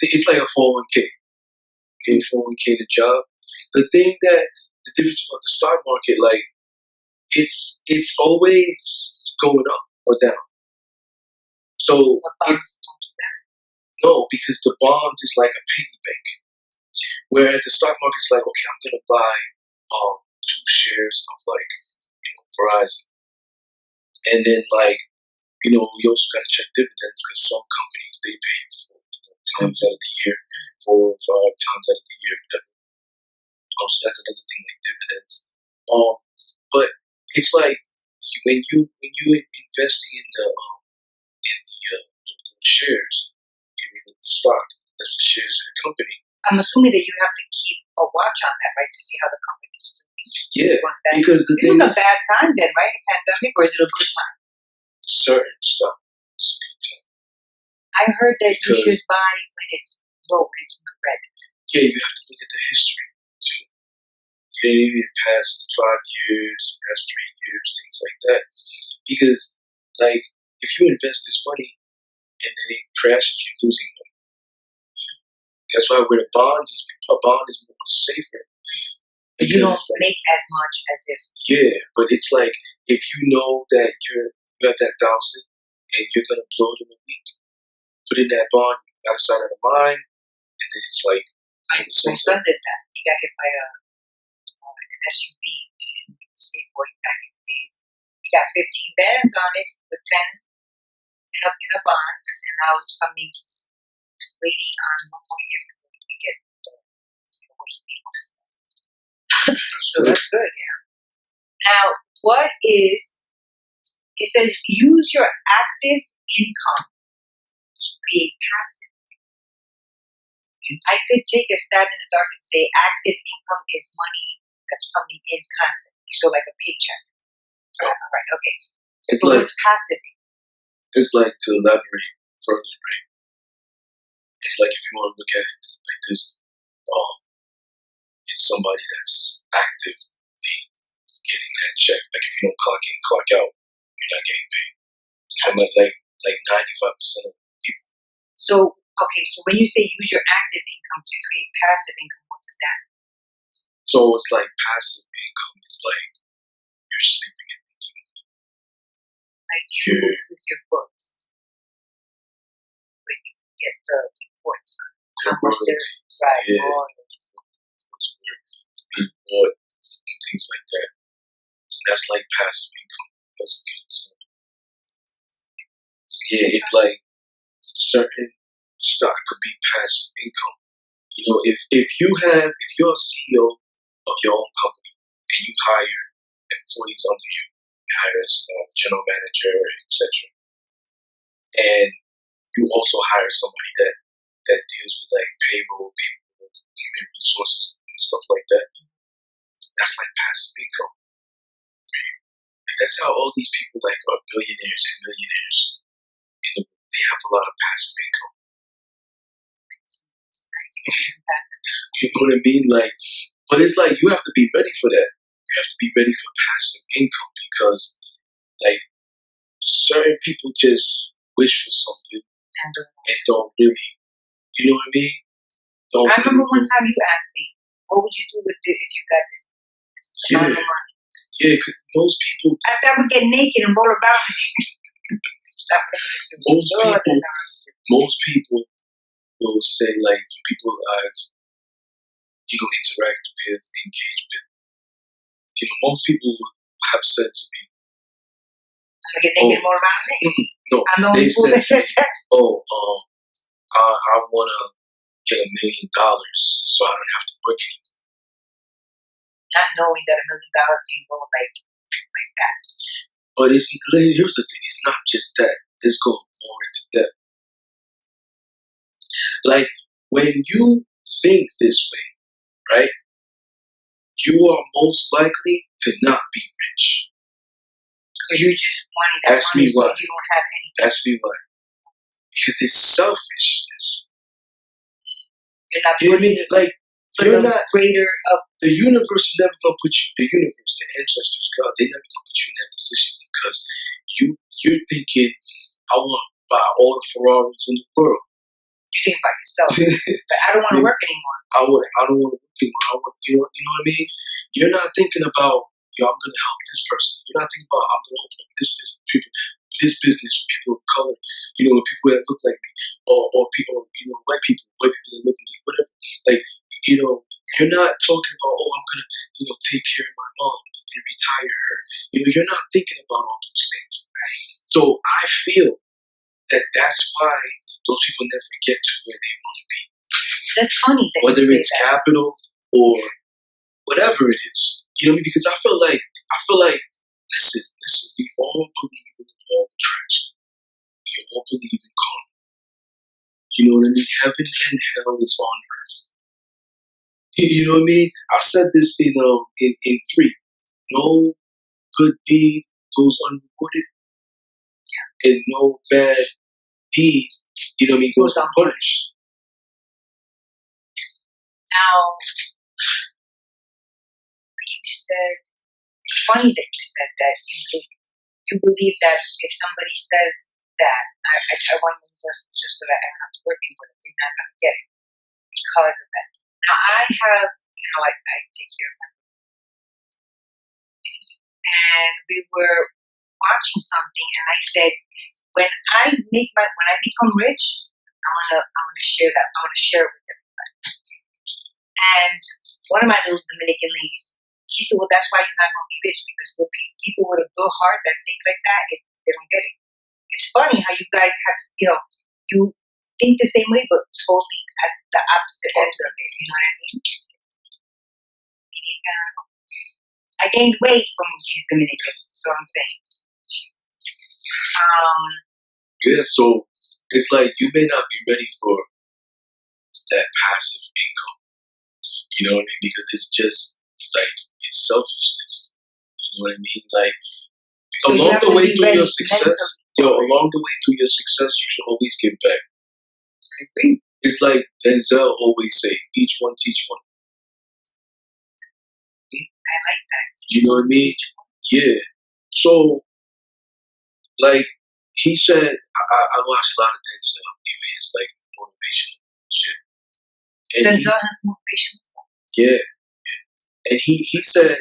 it's like a 401k. A 401k, the job. The difference about the stock market, like it's always going up or down. So bonds don't do that. No, because the bonds is like a piggy bank. Whereas the stock market's like, okay, I'm gonna buy 2 shares of like Verizon, and then like you also gotta check dividends because some companies they pay you 4 times out of the year, 4 or 5 times out of the year, whatever. So that's another thing, like dividends. But it's like when you investing in the shares, the stock, that's the shares of the company. I'm assuming that you have to keep a watch on that, right, to see how the company's doing. Yeah, because this is a bad time then, right? A pandemic, or is it a good time? Certain stuff is a good time. I heard that you should buy when it's low, when it's in the red. Yeah, you have to look at the history too. You didn't even past 5 years, past 3 years, things like that. Because, like, if you invest this money and then it crashes, you're losing money. That's why with a bond is more safer. But you don't make as much as if. Yeah, but it's like if you know that you have that 1,000 and you're gonna blow it in a week, put in that bond, you got a sign of the mind, and then it's like. My son did that. He got hit by an SUV skateboarding back in the days. He got 15 bands on it with 10 in a bond, and now it's coming. He's waiting on 1 more year before he can get the So that's good, yeah. Now, what is, it says use your active income to create passive. I could take a stab in the dark and say active income is money that's coming in constantly. So like a paycheck. Yeah. All right. Okay. It's So like what's passive? it's like to elaborate further, right? It's like if you want to look at it like this, it's somebody that's actively getting that check. Like if you don't clock in, clock out, you're not getting paid. So like 95% of people. So okay. So when you say use your active income to create passive income, what does that mean? So it's like passive income is like you're sleeping in. Like you with your books, when you get the reports on how much they're royalties. Being bought, things like that. That's like passive income. That's a good example. Yeah, it's like certain stock could be passive income. You know, if you're a CEO of your own company and you hire employees under you, hire a general manager, etc., and you also hire somebody that deals with like payroll, people, human resources, and stuff like that. That's like passive income. Like, that's how all these people like are billionaires and millionaires. They have a lot of passive income. You know what I mean? Like, but it's like you have to be ready for that. You have to be ready for passive income because, like, certain people just wish for something and don't really. You know what I mean? I remember one time you asked me, "What would you do with it if you got this amount of money?" Yeah, because most people. I said, "I would get naked and roll around in it." Most people will say, like, people I've interact with, engage with. Most people have said to me, "I get naked and roll around in it." No, they've said to me, I want to get $1 million so I don't have to work anymore. Not knowing that $1 million can go like that. But here's the thing: it's not just that. Let's go more into depth. Like when you think this way, right? You are most likely to not be rich. Because you're just wanting that money so you don't have anything. Ask me why. Because it's selfishness. You're not you know what I mean? Like you're not greater of the universe is never gonna put you. The universe, the ancestors, God, they never gonna put you in that position because you're thinking, I want to buy all the Ferraris in the world. You think about yourself. But I don't want to work anymore. I don't want to work anymore. You know what I mean? You're not thinking about, I'm going to help this person. You're not thinking about, I'm going to open up this business for people of color, people that look like me, or people, white people that look like me, whatever. Like, you're not talking about, I'm going to, take care of my mom and retire her. You're not thinking about all those things. So I feel that that's why those people never get to where they want to be. That's funny. Whether it's capital or whatever it is. You know what I mean? Because I feel like, listen, we all believe in the law of attraction. We all believe in karma. You know what I mean? Heaven and hell is on earth. You know what I mean? I said this in 3. No good deed goes unrewarded. Yeah. And no bad deed, goes unpunished. Now, you said, it's funny that you said that you believe that if somebody says that, I want to just so that I don't have to work anymore, that they're not going to get it because of that. Now, I have, I take care of my mom. And we were watching something, and I said, when I become rich, I'm gonna share that. I'm gonna share it with everybody. And one of my little Dominican ladies, she said, "Well, that's why you're not gonna be rich because people with a good heart that think like that, if they don't get it." It's funny how you guys have, you think the same way, but totally at the opposite end of it. You know what I mean? I gained weight from these Dominicans. That's what I'm saying. Yeah, so it's like you may not be ready for that passive income. You know what I mean? Because it's just like selfishness. You know what I mean? Like, So you along have the to way be through ready your success, mentally. along the way through your success, you should always give back. I agree. It's like Denzel always say, each one teach one. I like that. You know what I mean? Yeah. So, like he said, I watch a lot of Denzel. Even his like motivational shit. And Denzel has motivational stuff. Yeah. And he said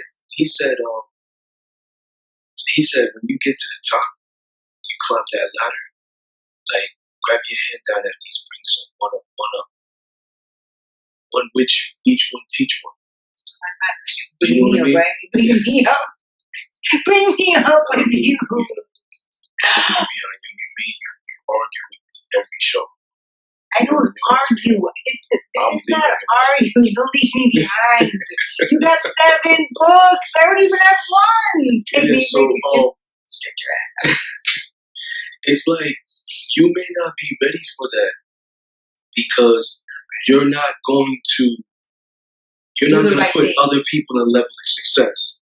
when you get to the top, you climb that ladder, like grab your hand down, at least bring some one up. One which each one teach one. Bring me up, right? Bring me up. Bring me up with you. You argue with me every show. I don't argue. This is not argue. Don't leave me behind. You got 7 books. I don't even have one. Just stretch your ass. It's like you may not be ready for that because you're not going to put other people in a level of success.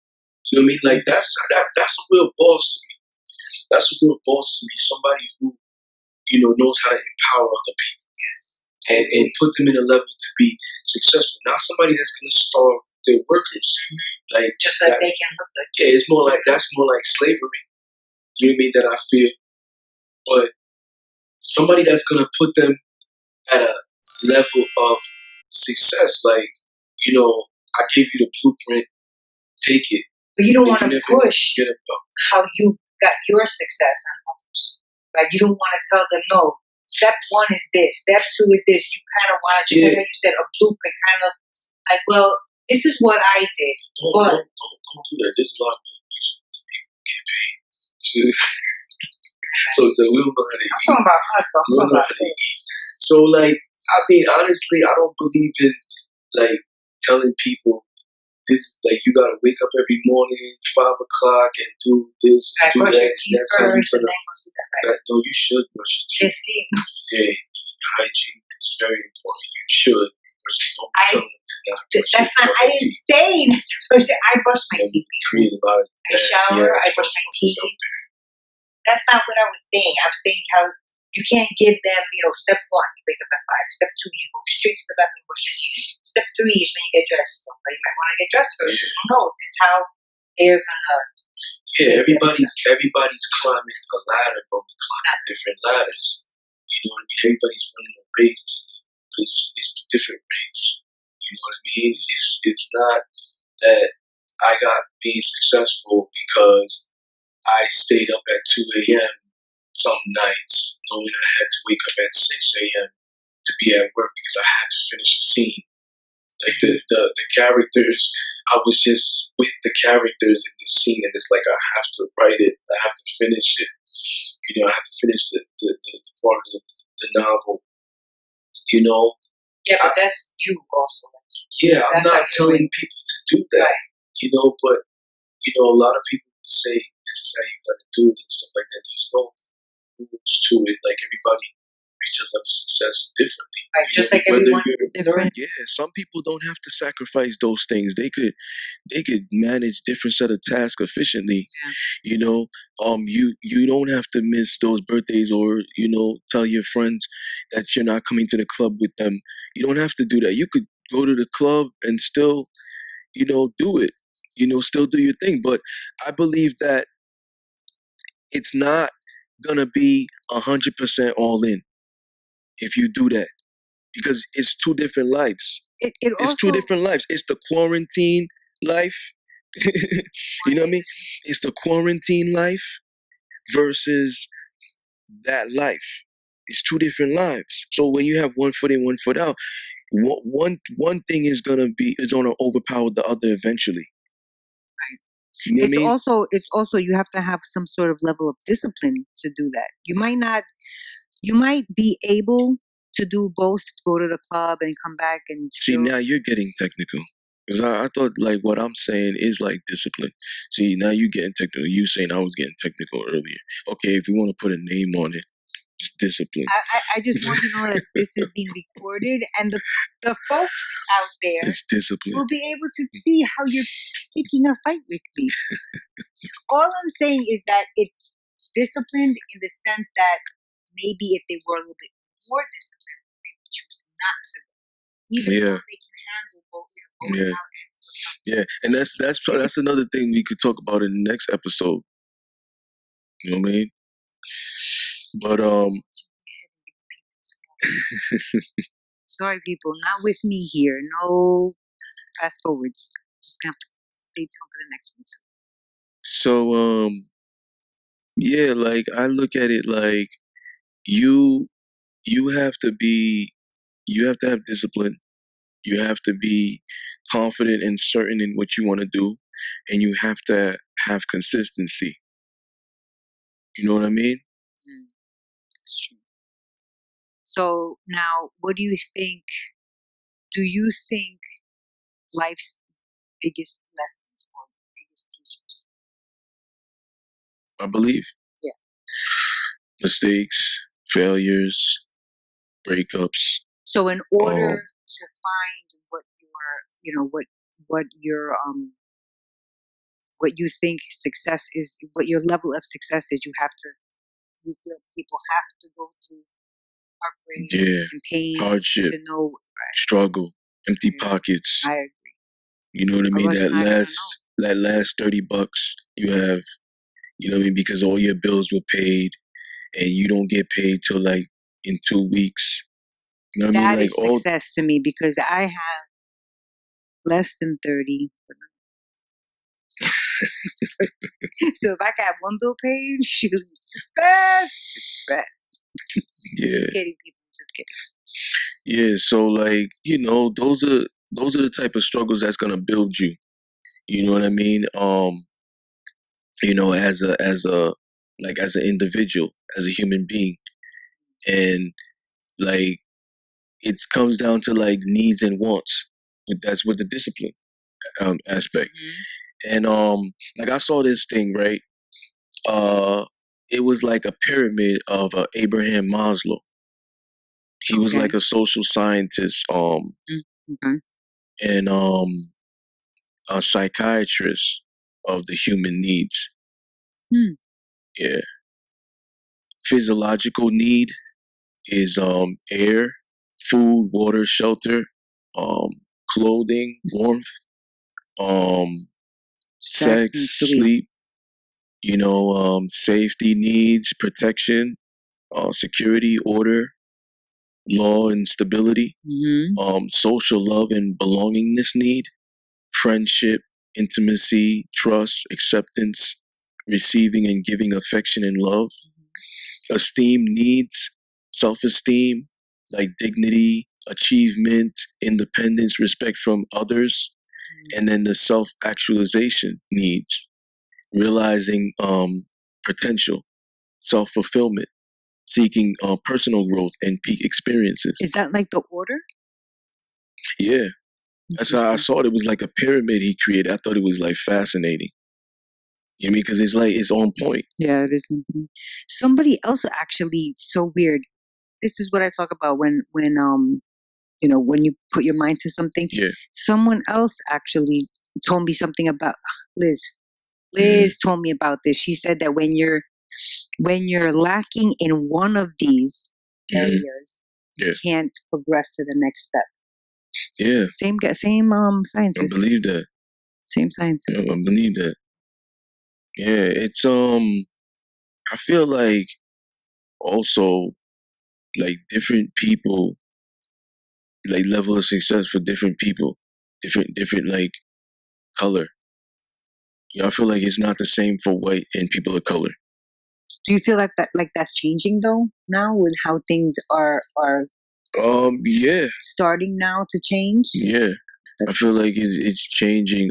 You know what I mean? Like that's a real boss to me. That's a real boss to me. Somebody who, knows how to empower other people. Yes. And put them in a level to be successful. Not somebody that's gonna starve their workers. Mm-hmm. Like just like they can look like. Yeah, that's more like slavery. You know what I mean? That I feel. But somebody that's gonna put them at a level of success, like, I gave you the blueprint, take it. But you don't want to push how you got your success on others. Like, you don't want to tell them, no, step 1 is this, step 2 is this. You kind of want to, just like you said, a blueprint, kind of like, well, this is what I did. Don't do that. There's a lot of people get paid to. So we don't know how to eat. I'm talking about us, though. We don't know how to eat. So, like, I mean, honestly, I don't believe in, like, telling people this, like, you gotta wake up every morning, 5 o'clock, and do this and do that. That's how you're gonna. No, you should brush your teeth. Yeah, hygiene is very important. You should. That's not. I didn't say I brush my teeth. I shower. I brush my teeth. That's not what I was saying. I'm saying how you can't give them, step 1, you wake up at 5. Step 2, you go straight to the bathroom, brush your teeth. Step 3 is when you get dressed. So you might want to get dressed first. Who knows? It's how they're gonna. Yeah, everybody's climbing a ladder, but we climb different ladders. You know what I mean? Everybody's running a race. It's a different race. You know what I mean? It's not that I got being successful because I stayed up at 2 a.m. some nights, knowing I had to wake up at 6 a.m. to be at work because I had to finish the scene. Like the characters, I was just with the characters in this scene, and it's like I have to write it, I have to finish it. I have to finish the part of the novel. Yeah, but that's you also. Yeah, I'm not telling people to do that. Right. But a lot of people say this is how you gotta do it and stuff like that. There's no rules to it. Like, everybody reaches a level of success differently. Right, just like everyone different. Yeah, some people don't have to sacrifice those things. They could manage different set of tasks efficiently. Yeah. You don't have to miss those birthdays or, tell your friends that you're not coming to the club with them. You don't have to do that. You could go to the club and still, do it. Still do your thing. But I believe that it's not gonna be 100% all in if you do that, because it's 2 different lives. It's 2 different lives. It's the quarantine life. You know what I mean? It's the quarantine life versus that life. It's 2 different lives. So when you have one foot in, one foot out, one thing is gonna overpower the other eventually. You know It's also you have to have some sort of level of discipline to do that. You might be able to do both, go to the club and come back and see, now you're getting technical. Because I thought, like, what I'm saying is like discipline. See, now you're getting technical. You saying I was getting technical earlier. Okay, if you want to put a name on it, It's discipline. I just want you to know that this is being recorded, and the folks out there It's discipline. will be able to see how you're picking a fight with me. All I'm saying is that it's disciplined in the sense that maybe if they were a little bit more disciplined, they would choose not to. Even though they can handle both, going out and sometimes. Yeah, and that's another thing we could talk about in the next episode. You know what I mean? But sorry, people, not with me here. No fast forwards. Just gonna have to stay tuned for the next one too. So yeah, like I look at it like you have to have discipline. You have to be confident and certain in what you want to do, and you have to have consistency. You know what I mean? That's true. So now, what do you think? Do you think life's biggest lessons or biggest teachers? I believe. Yeah. Mistakes, failures, breakups. So in order to find what what you think success is, what your level of success is, you feel people have to go through heartbreak and pain, hardship, to know, struggle, empty pockets. I agree. You know what I mean? That last $30 you have, you know what I mean? Because all your bills were paid and you don't get paid till like in 2 weeks. You know what I mean? That is success to me, because I have less than 30. So if I got one bill paid, shoot, success. Yeah. Just kidding, people. Just kidding. Yeah, so like, those are the type of struggles that's gonna build you. You know what I mean? As an individual, as a human being. And like it comes down to like needs and wants. That's with the discipline aspect. And like I saw this thing, right? It was like a pyramid of Abraham Maslow. He was like a social scientist, and a psychiatrist of the human needs. Yeah. Physiological need is air, food, water, shelter, clothing, warmth, sex, sleep, safety needs, protection, security, order, law and stability, social love and belongingness need, friendship, intimacy, trust, acceptance, receiving and giving affection and love, esteem needs, self-esteem, like dignity, achievement, independence, respect from others, and then the self-actualization needs, realizing potential, self-fulfillment, seeking personal growth and peak experiences. Is that like the order? Yeah. That's how I saw it. It was like a pyramid he created. I thought it was like fascinating. You know what I mean? Because it's on point. Yeah, it is. Somebody else actually, so weird. This is what I talk about when you put your mind to something. Yeah. Someone else actually told me something about Liz. Liz told me about this. She said that when you're lacking in one of these areas, you can't progress to the next step. Yeah. Same scientist. I believe that. Same scientist. I believe that. Yeah, it's I feel like also like different people, like level of success for different people, different like color. I feel like it's not the same for white and people of color. Do you feel like that's changing though now with how things are yeah, starting now to change? Yeah. I feel like it's changing.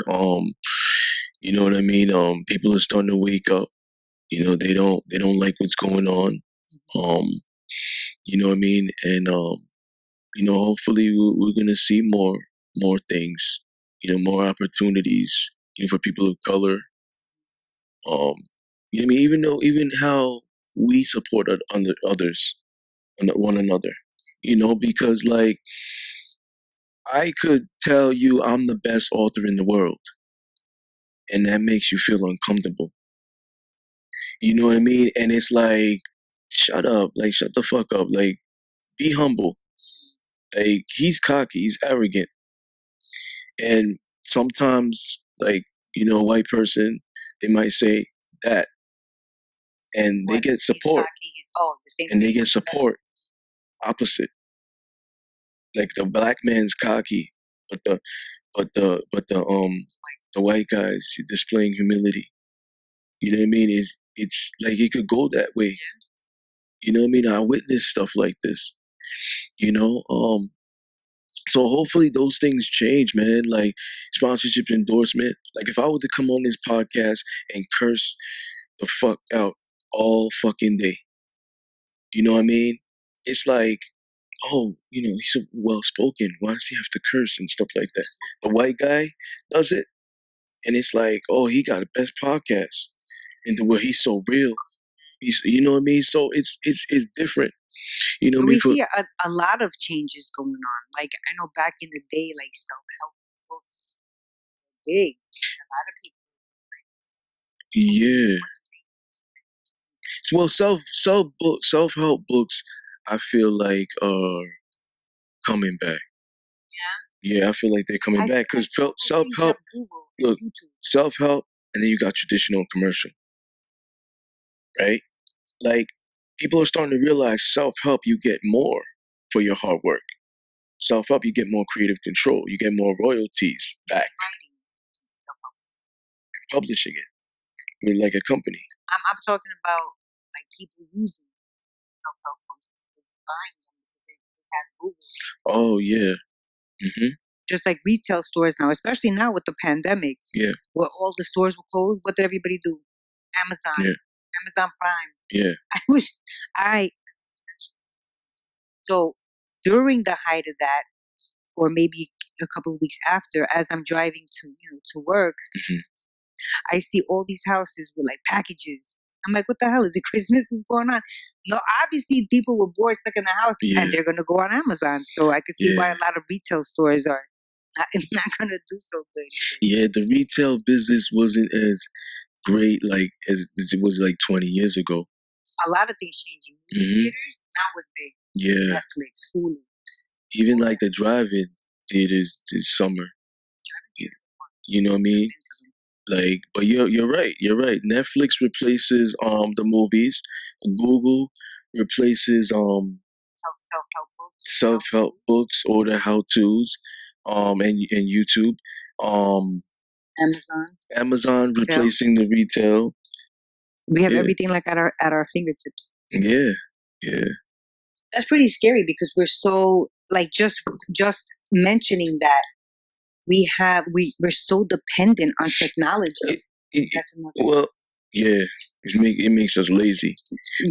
You know what I mean? People are starting to wake up. They don't like what's going on. You know what I mean? And hopefully we're gonna see more things. More opportunities. For people of color. You know what I mean? Even how we support others, one another. Because like I could tell you I'm the best author in the world, and that makes you feel uncomfortable. You know what I mean? And it's like, shut up, like shut the fuck up, like be humble. Like he's cocky, he's arrogant, and sometimes like a white person, they might say that, and they get support, The same and they get support opposite. Like the black man's cocky, but the white guys displaying humility. You know what I mean? It's like it could go that way. You know what I mean? I witnessed stuff like this. You know, so hopefully those things change, man. Like sponsorship endorsement. Like if I were to come on this podcast and curse the fuck out all fucking day, you know what I mean? It's like, oh, he's so well spoken. Why does he have to curse and stuff like that? The white guy does it, and it's like, oh, he got the best podcast, and where he's so real. You know what I mean? So it's different. You know what I mean? We see a lot of changes going on. Like I know back in the day, like self-help books were big. A lot of people. Yeah. Well, self-help books, I feel like are coming back. Yeah, I feel like they're coming back because self-help. Look, self-help, and then you got traditional and commercial, right? Like people are starting to realize self-help, you get more for your hard work. Self-help, you get more creative control. You get more royalties back. Publishing it with like a company. I'm talking about like people using self-help books, buying them because they have Google. Oh yeah. Mm-hmm. Just like retail stores now, especially now with the pandemic. Yeah. Where all the stores were closed, what did everybody do? Amazon. Yeah. Amazon Prime. Yeah. So during the height of that, or maybe a couple of weeks after, as I'm driving to work, I see all these houses with like packages. I'm like, what the hell? Is it Christmas? What's going on? No, obviously people were bored, stuck in the house, and they're going to go on Amazon. So I can see why a lot of retail stores are not going to do so good either. Yeah, the retail business wasn't as great like as it was like 20 years ago. A lot of things changing. Theaters now was big. Yeah. Netflix, Hulu. Even like the drive-in theaters this summer. You know what I mean? Like, but you're right. You're right. Netflix replaces the movies. Google replaces self-help books or the how-tos, and YouTube. Amazon replacing the retail. We have everything like at our fingertips. Yeah. Yeah. That's pretty scary because we're so like just mentioning that we're so dependent on technology. Well, yeah, it makes us lazy.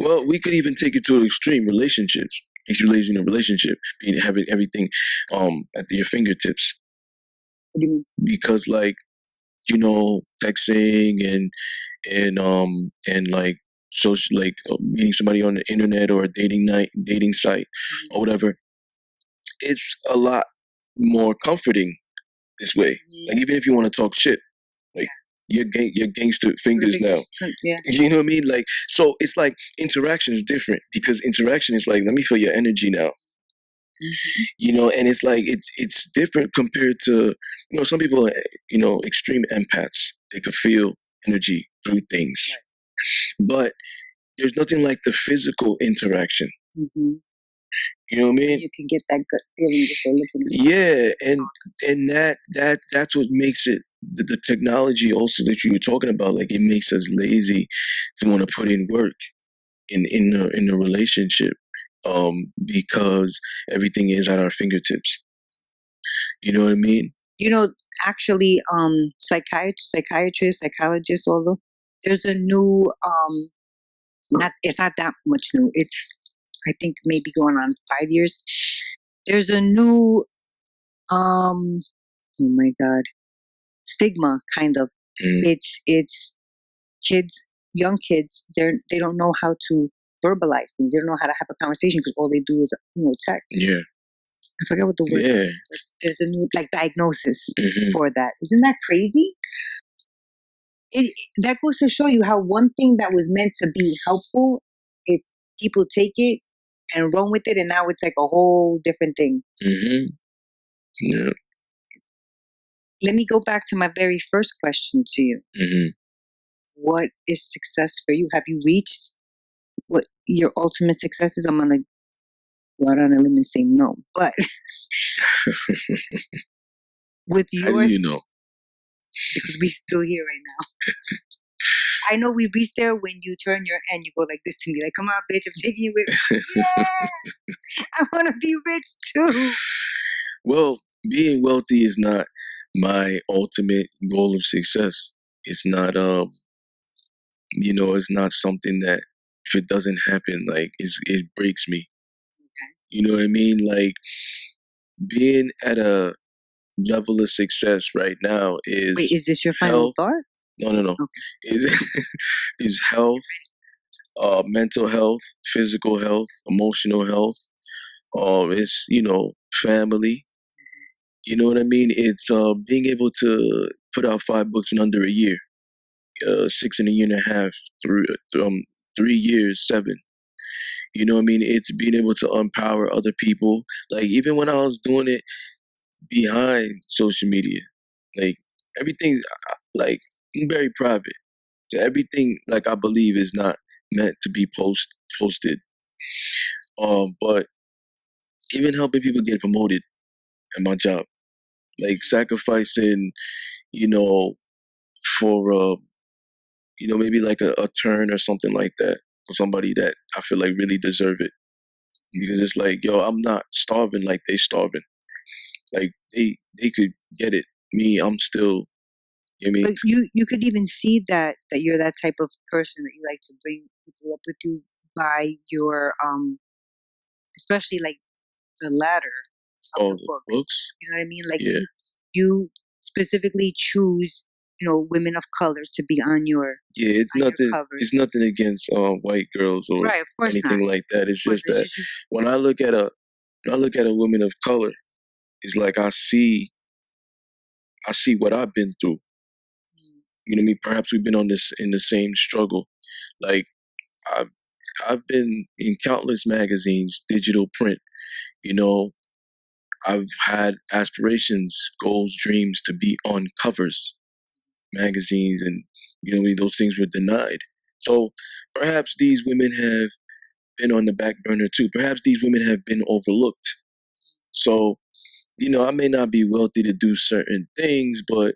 Well, we could even take it to an extreme. Relationships makes you lazy in a relationship, having everything at your fingertips. What do you mean? Because like texting and like social, like meeting somebody on the internet or a dating site or whatever, it's a lot more comforting this way. Like even if you want to talk shit, like your gangster fingers now. Yeah. You know what I mean? Like, so it's like interaction is different because interaction is like, let me feel your energy now. And it's like it's different compared to some people are extreme empaths. They could feel energy through things, but there's nothing like the physical interaction. You know what I mean? You can get that gut feeling just by looking at it. Yeah, and that's what makes it the technology also that you were talking about. Like it makes us lazy to want to put in work in a relationship, because everything is at our fingertips. You know what I mean? Actually, psychiatrists, psychologists, although there's a new it's not that much new. It's I think maybe going on 5 years. There's a new oh my god, stigma kind of. It's kids young kids, they don't know how to verbalize things. They don't know how to have a conversation because all they do is text. Yeah. I forget what the word Yeah. is. There's a new diagnosis Mhm. for that. Isn't that crazy? That goes to show you how one thing that was meant to be helpful, it's people take it and run with it, and now it's like a whole different thing. Mhm. Yeah. Let me go back to my very first question to you. Mhm. What is success for you? Have you reached what your ultimate success is? I'm gonna go out on a limb and say no, but with How do yours, you know? because we're still here right now. I know we reached there when you turn your and you go like this to me, like, "Come on, bitch, I'm taking you with me." Yeah, I want to be rich too. Well, being wealthy is not my ultimate goal of success. It's not it's not something that if it doesn't happen, like it breaks me. Okay. You know what I mean? Like being at a level of success right now Wait, is is this your final health. thought? No. Okay. Is health, mental health, physical health, emotional health. It's family. You know what I mean? It's being able to put out 5 books in under a year, 6 in a year and a half, 3 years, 7. You know what I mean? It's being able to empower other people. Like even when I was doing it behind social media, like everything's like I'm very private. So everything like I believe is not meant to be posted. But even helping people get promoted at my job, like sacrificing, you know, for maybe like a turn or something like that for somebody that I feel like really deserve it. Because it's like, yo, I'm not starving like they starving. Like they could get it. Me, I'm still. You know what I mean? But you could even see that you're that type of person that you like to bring people up with you by your especially like the latter of Oh, the the books. books. You know what I mean? Like Yeah, you specifically choose women of color to be on your yeah. It's nothing. It's covers. nothing against white girls or Right, of course not. anything like that. It's Of course, just it's that just you. when I look at a woman of color, it's like I see what I've been through. You know what I mean? Perhaps we've been on this in the same struggle. Like I've I've been in countless magazines, digital print. You know, I've had aspirations, goals, dreams to be on covers, magazines, and those things were denied. So perhaps these women have been on the back burner too. Perhaps these women have been overlooked. So I may not be wealthy to do certain things, but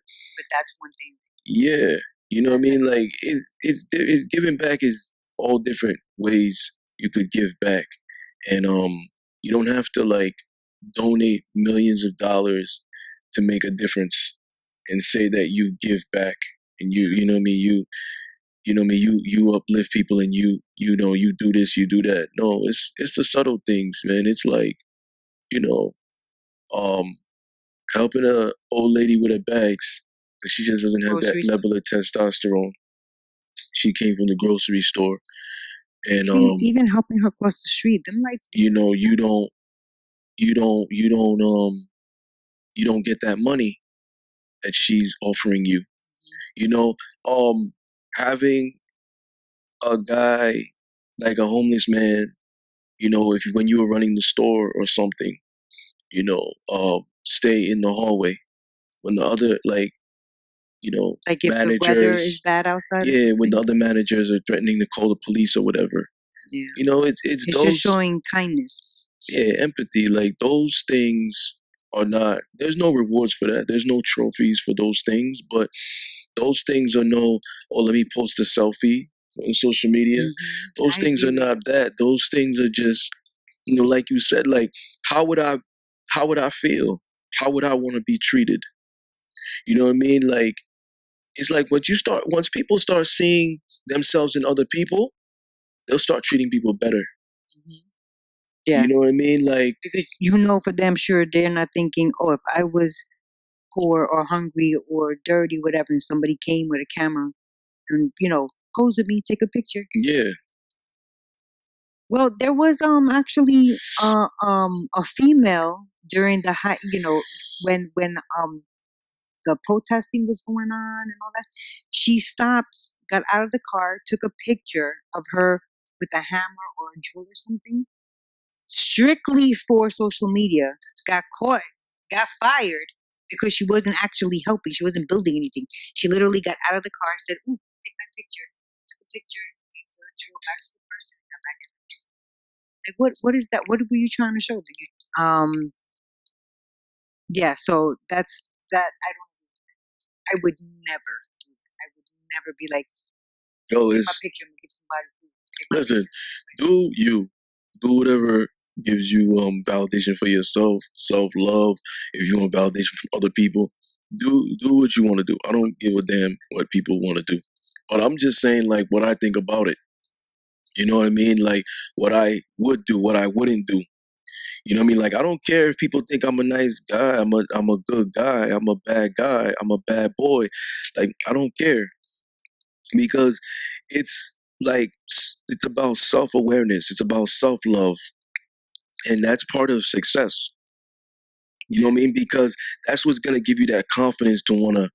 that's one thing. yeah, you know what I mean. Like giving back is all different ways you could give back, and you don't have to like donate millions of dollars to make a difference and say that you give back and you know what I mean you know what I mean you uplift people and you do this, you do that. No, it's the subtle things, man. It's like you know um helping a old lady with her bags. She just doesn't have that Groceries. level of testosterone. She came from the grocery store, and Even helping her cross the street, them lights. you don't get that money that she's offering you. You know, having a guy like a homeless man, if when you were running the store or something, stay in the hallway when the other Like if the weather is managers, bad outside or yeah, when something. the other managers are threatening to call the police or whatever. Yeah. It's It's just those, showing kindness. yeah, empathy. Like those things are not. There's no rewards for that. There's no trophies for those things. But those things are no. Oh, let me post a selfie on social media. Those I things agree are with not you. that. Those things are just like you said. Like how would I, how would I feel? How would I want to be treated? You know what I mean? Like it's like once people start seeing themselves in other people, they'll start treating people better. Yeah. You know what I mean? Like Because for damn sure they're not thinking, oh, if I was poor or hungry or dirty, whatever, and somebody came with a camera and pose with me, take a picture. Yeah. Well, there was actually a female during the when the protesting was going on and all that. She stopped, got out of the car, took a picture of her with a hammer or a drill or something, strictly for social media. Got caught, got fired because she wasn't actually helping. She wasn't building anything. She literally got out of the car, said, "Ooh, take my picture." Took a picture, gave the drill back to the person, and got back in. Like, what is that? What were you trying to show? That you yeah. So that's that. I would never do that. I would never be like, Yo, take my it's picture and give somebody food. Take my listen. picture. Do you do whatever gives you validation for yourself, self love. If you want validation from other people, do what you want to do. I don't give a damn what people want to do. But I'm just saying, like, what I think about it. You know what I mean? Like, what I would do, what I wouldn't do. You know what I mean? Like, I don't care if people think I'm a nice guy. I'm a good guy. I'm a bad guy. I'm a bad boy. Like, I don't care because it's like it's about self awareness. It's about self love, and that's part of success. You know what I mean? Because that's what's gonna give you that confidence to want to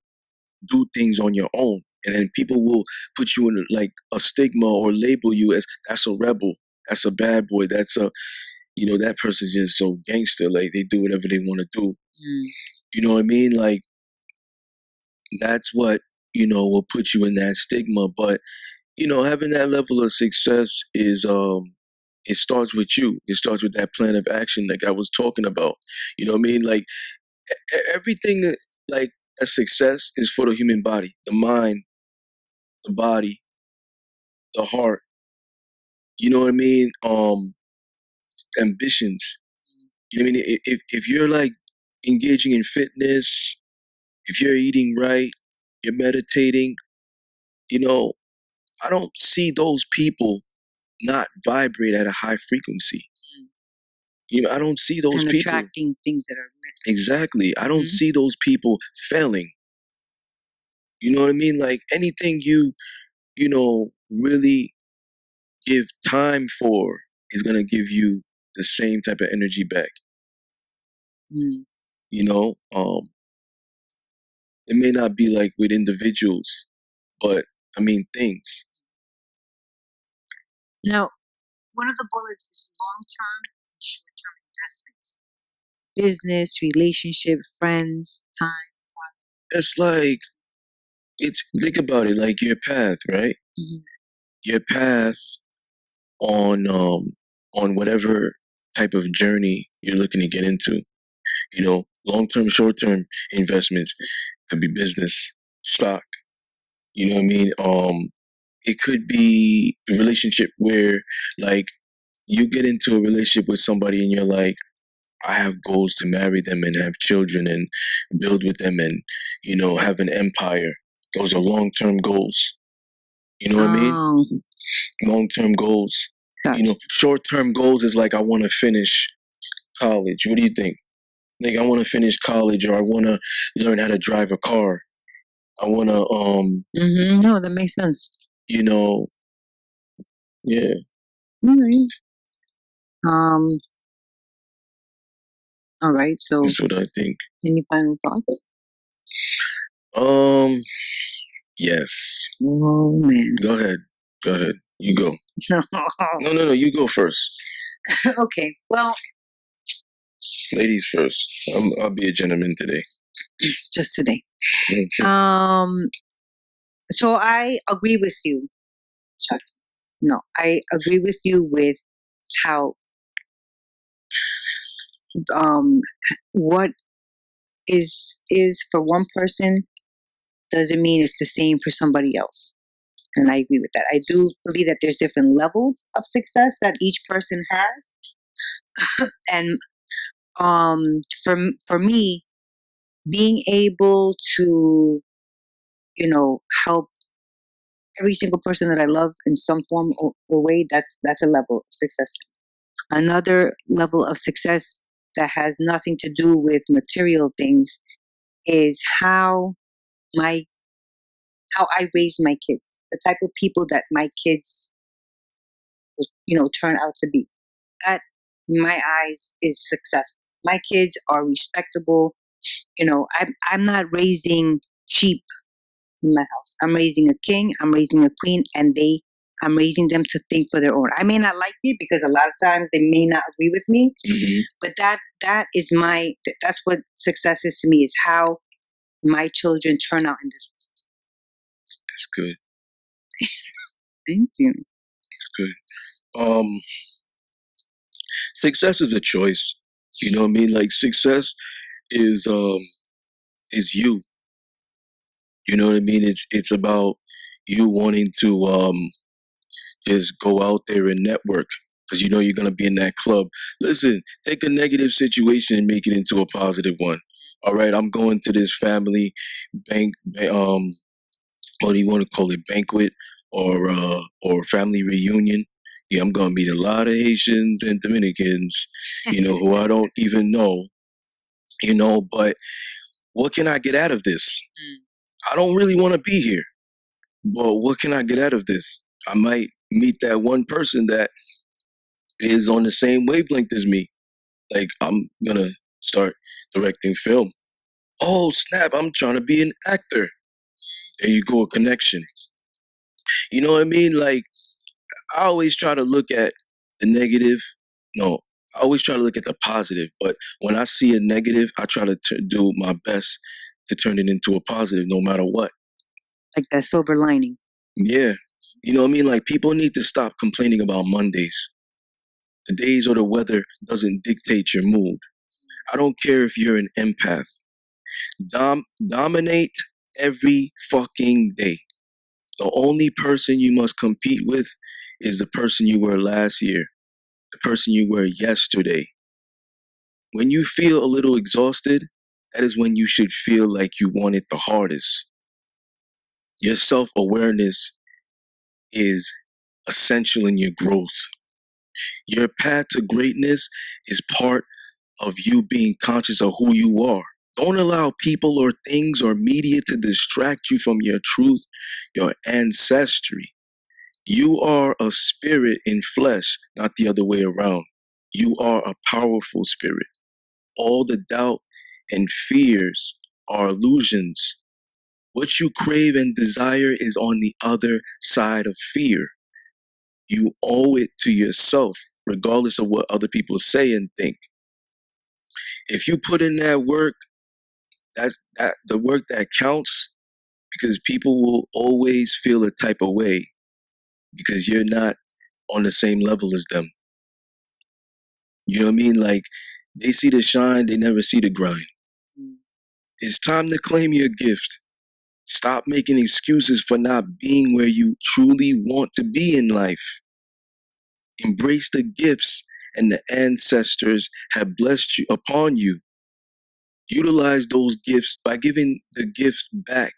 do things on your own, and then people will put you in like a stigma or label you as that's a rebel, that's a bad boy, that's a that person's just so gangster, like they do whatever they want to do. You know what I mean? Like that's what will put you in that stigma. But having that level of success is it starts with you. It starts with that plan of action like I was talking about. You know what I mean? Like everything like a success is for the human body, the mind, the body, the heart. You know what I mean? Ambitions. You know what I mean? If you're like engaging in fitness, if you're eating right, you're meditating, I don't see those people not vibrate at a high frequency. I don't see those and people attracting things that are exactly. I don't see those people failing. You know what I mean? Like anything really give time for is gonna give you the same type of energy back. You know, it may not be like with individuals, but I mean things. Now, one of the bullets is long-term and short-term investments. Business, relationship, friends, time. It's like think about it like your path, right? Your path on whatever type of journey you're looking to get into. Long-term, short-term investments could be business, stock. You know what I mean? It could be a relationship where like you get into a relationship with somebody and you're like, I have goals to marry them and have children and build with them and have an empire. Those are long-term goals. You know what I mean? Long-term goals. Gotcha. Short-term goals is like I want to finish college. What do you think? Like I want to finish college, or I want to learn how to drive a car. I want to No, that makes sense. yeah. All right. All right. So That's what I think. any final thoughts? Yes. Oh man. Go ahead. You go. No. You go first. Okay. Well, ladies first. I'll be a gentleman today. Just today. So I agree with you, Chuck. No, I agree with you with how what is for one person doesn't mean it's the same for somebody else. And I agree with that. I do believe that there's different levels of success that each person has. And for me, being able to, help every single person that I love in some form or way, that's a level of success. Another level of success that has nothing to do with material things is how my how I raise my kids, the type of people that my kids will, turn out to be. That, in my eyes, is successful. My kids are respectable. I'm not raising sheep in my house. I'm raising a king, I'm raising a queen, and I'm raising them to think for their own. I may not like it because a lot of times they may not agree with me, but that's what success is to me, is how my children turn out in this world. That's good. Thank you. That's good. Success is a choice. You know what I mean? Like, success is you. You know what I mean? It's about you wanting to just go out there and network, because you know you're gonna be in that club. Listen, take a negative situation and make it into a positive one. All right, I'm going to this family what do you want to call it, banquet or family reunion. Yeah, I'm gonna meet a lot of Haitians and Dominicans, who I don't even know. But what can I get out of this? I don't really want to be here, but what can I get out of this? I might meet that one person that is on the same wavelength as me. Like, I'm gonna start directing film. Oh snap, I'm trying to be an actor. There you go, a connection. You know what I mean? Like, I always try to look at the negative. No, I always try to look at the positive. But when I see a negative, I try to do my best to turn it into a positive, no matter what. Like that silver lining. Yeah. You know what I mean? Like, people need to stop complaining about Mondays. The days or the weather doesn't dictate your mood. I don't care if you're an empath. Dominate every fucking day. The only person you must compete with is the person you were last year, the person you were yesterday. When you feel a little exhausted, that is when you should feel like you want it the hardest. Your self-awareness is essential in your growth. Your path to greatness is part of you being conscious of who you are. Don't allow people or things or media to distract you from your truth, your ancestry. You are a spirit in flesh, not the other way around. You are a powerful spirit. All the doubt and fears are illusions. What you crave and desire is on the other side of fear. You owe it to yourself, regardless of what other people say and think. If you put in that work, that's the work that counts, because people will always feel a type of way because you're not on the same level as them. You know what I mean? Like, they see the shine, they never see the grind. It's time to claim your gift. Stop making excuses for not being where you truly want to be in life. Embrace the gifts and the ancestors have blessed you upon you. Utilize those gifts by giving the gifts back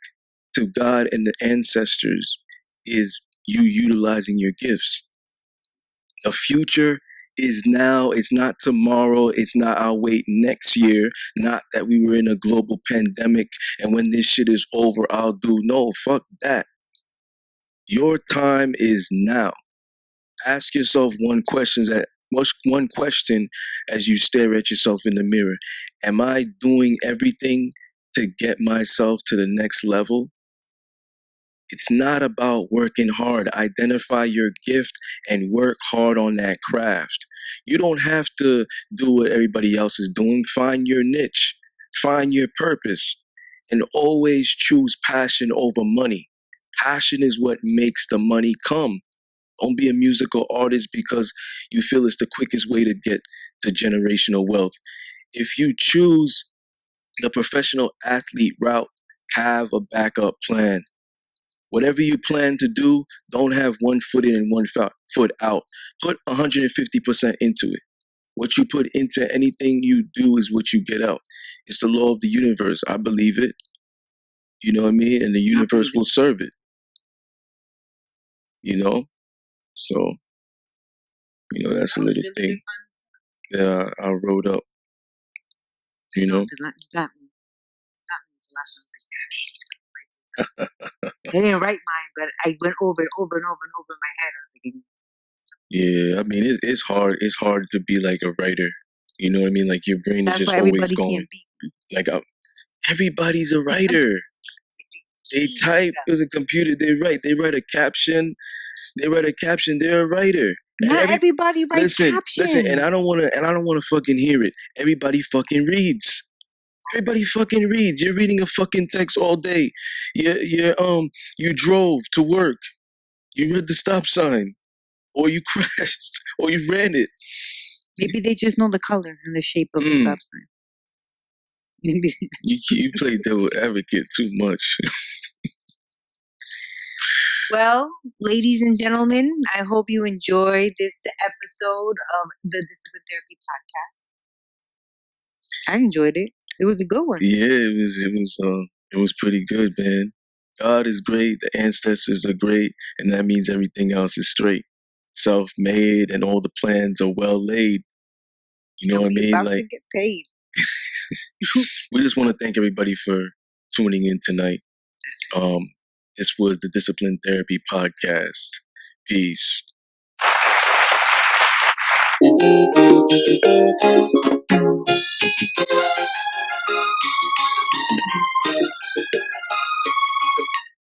to God and the ancestors is you utilizing your gifts. The future is now. It's not tomorrow. It's not I'll wait next year. Not that we were in a global pandemic and when this shit is over, I'll do. No, fuck that. Your time is now. Ask yourself one question as you stare at yourself in the mirror. Am I doing everything to get myself to the next level? It's not about working hard. Identify your gift and work hard on that craft. You don't have to do what everybody else is doing. Find your niche, find your purpose, and always choose passion over money. Passion is what makes the money come. Don't be a musical artist because you feel it's the quickest way to get to generational wealth. If you choose the professional athlete route, have a backup plan. Whatever you plan to do, don't have one foot in and one foot out. Put 150% into it. What you put into anything you do is what you get out. It's the law of the universe. I believe it. You know what I mean? And the universe will serve it. So, that's a little thing that I wrote up. You got me. The last one was like, damn it, he's gonna write this. I didn't write mine, but I went over and over and over and over in my head. I was like, Yeah, I mean, it's hard. It's hard to be like a writer. You know what I mean? Like your brain is that's just why always everybody going. can't be. Like everybody's a writer. They type to the computer. They write. They write a caption. They're a writer. And Not everybody writes captions. Listen, and I don't wanna fucking hear it. Everybody fucking reads. Everybody fucking reads. You're reading a fucking text all day. You drove to work. You read the stop sign, or you crashed, or you ran it. Maybe they just know the color and the shape of the stop sign. Maybe You play devil advocate too much. Well, ladies and gentlemen, I hope you enjoyed this episode of the Discipline Therapy Podcast. I enjoyed it. It was a good one. Yeah, it was pretty good, man. God is great, the ancestors are great, and that means everything else is straight. Self-made, and all the plans are well laid. You know what I mean? About Like, to get paid. we just want to thank everybody for tuning in tonight. This was the Discipline Therapy Podcast. Peace.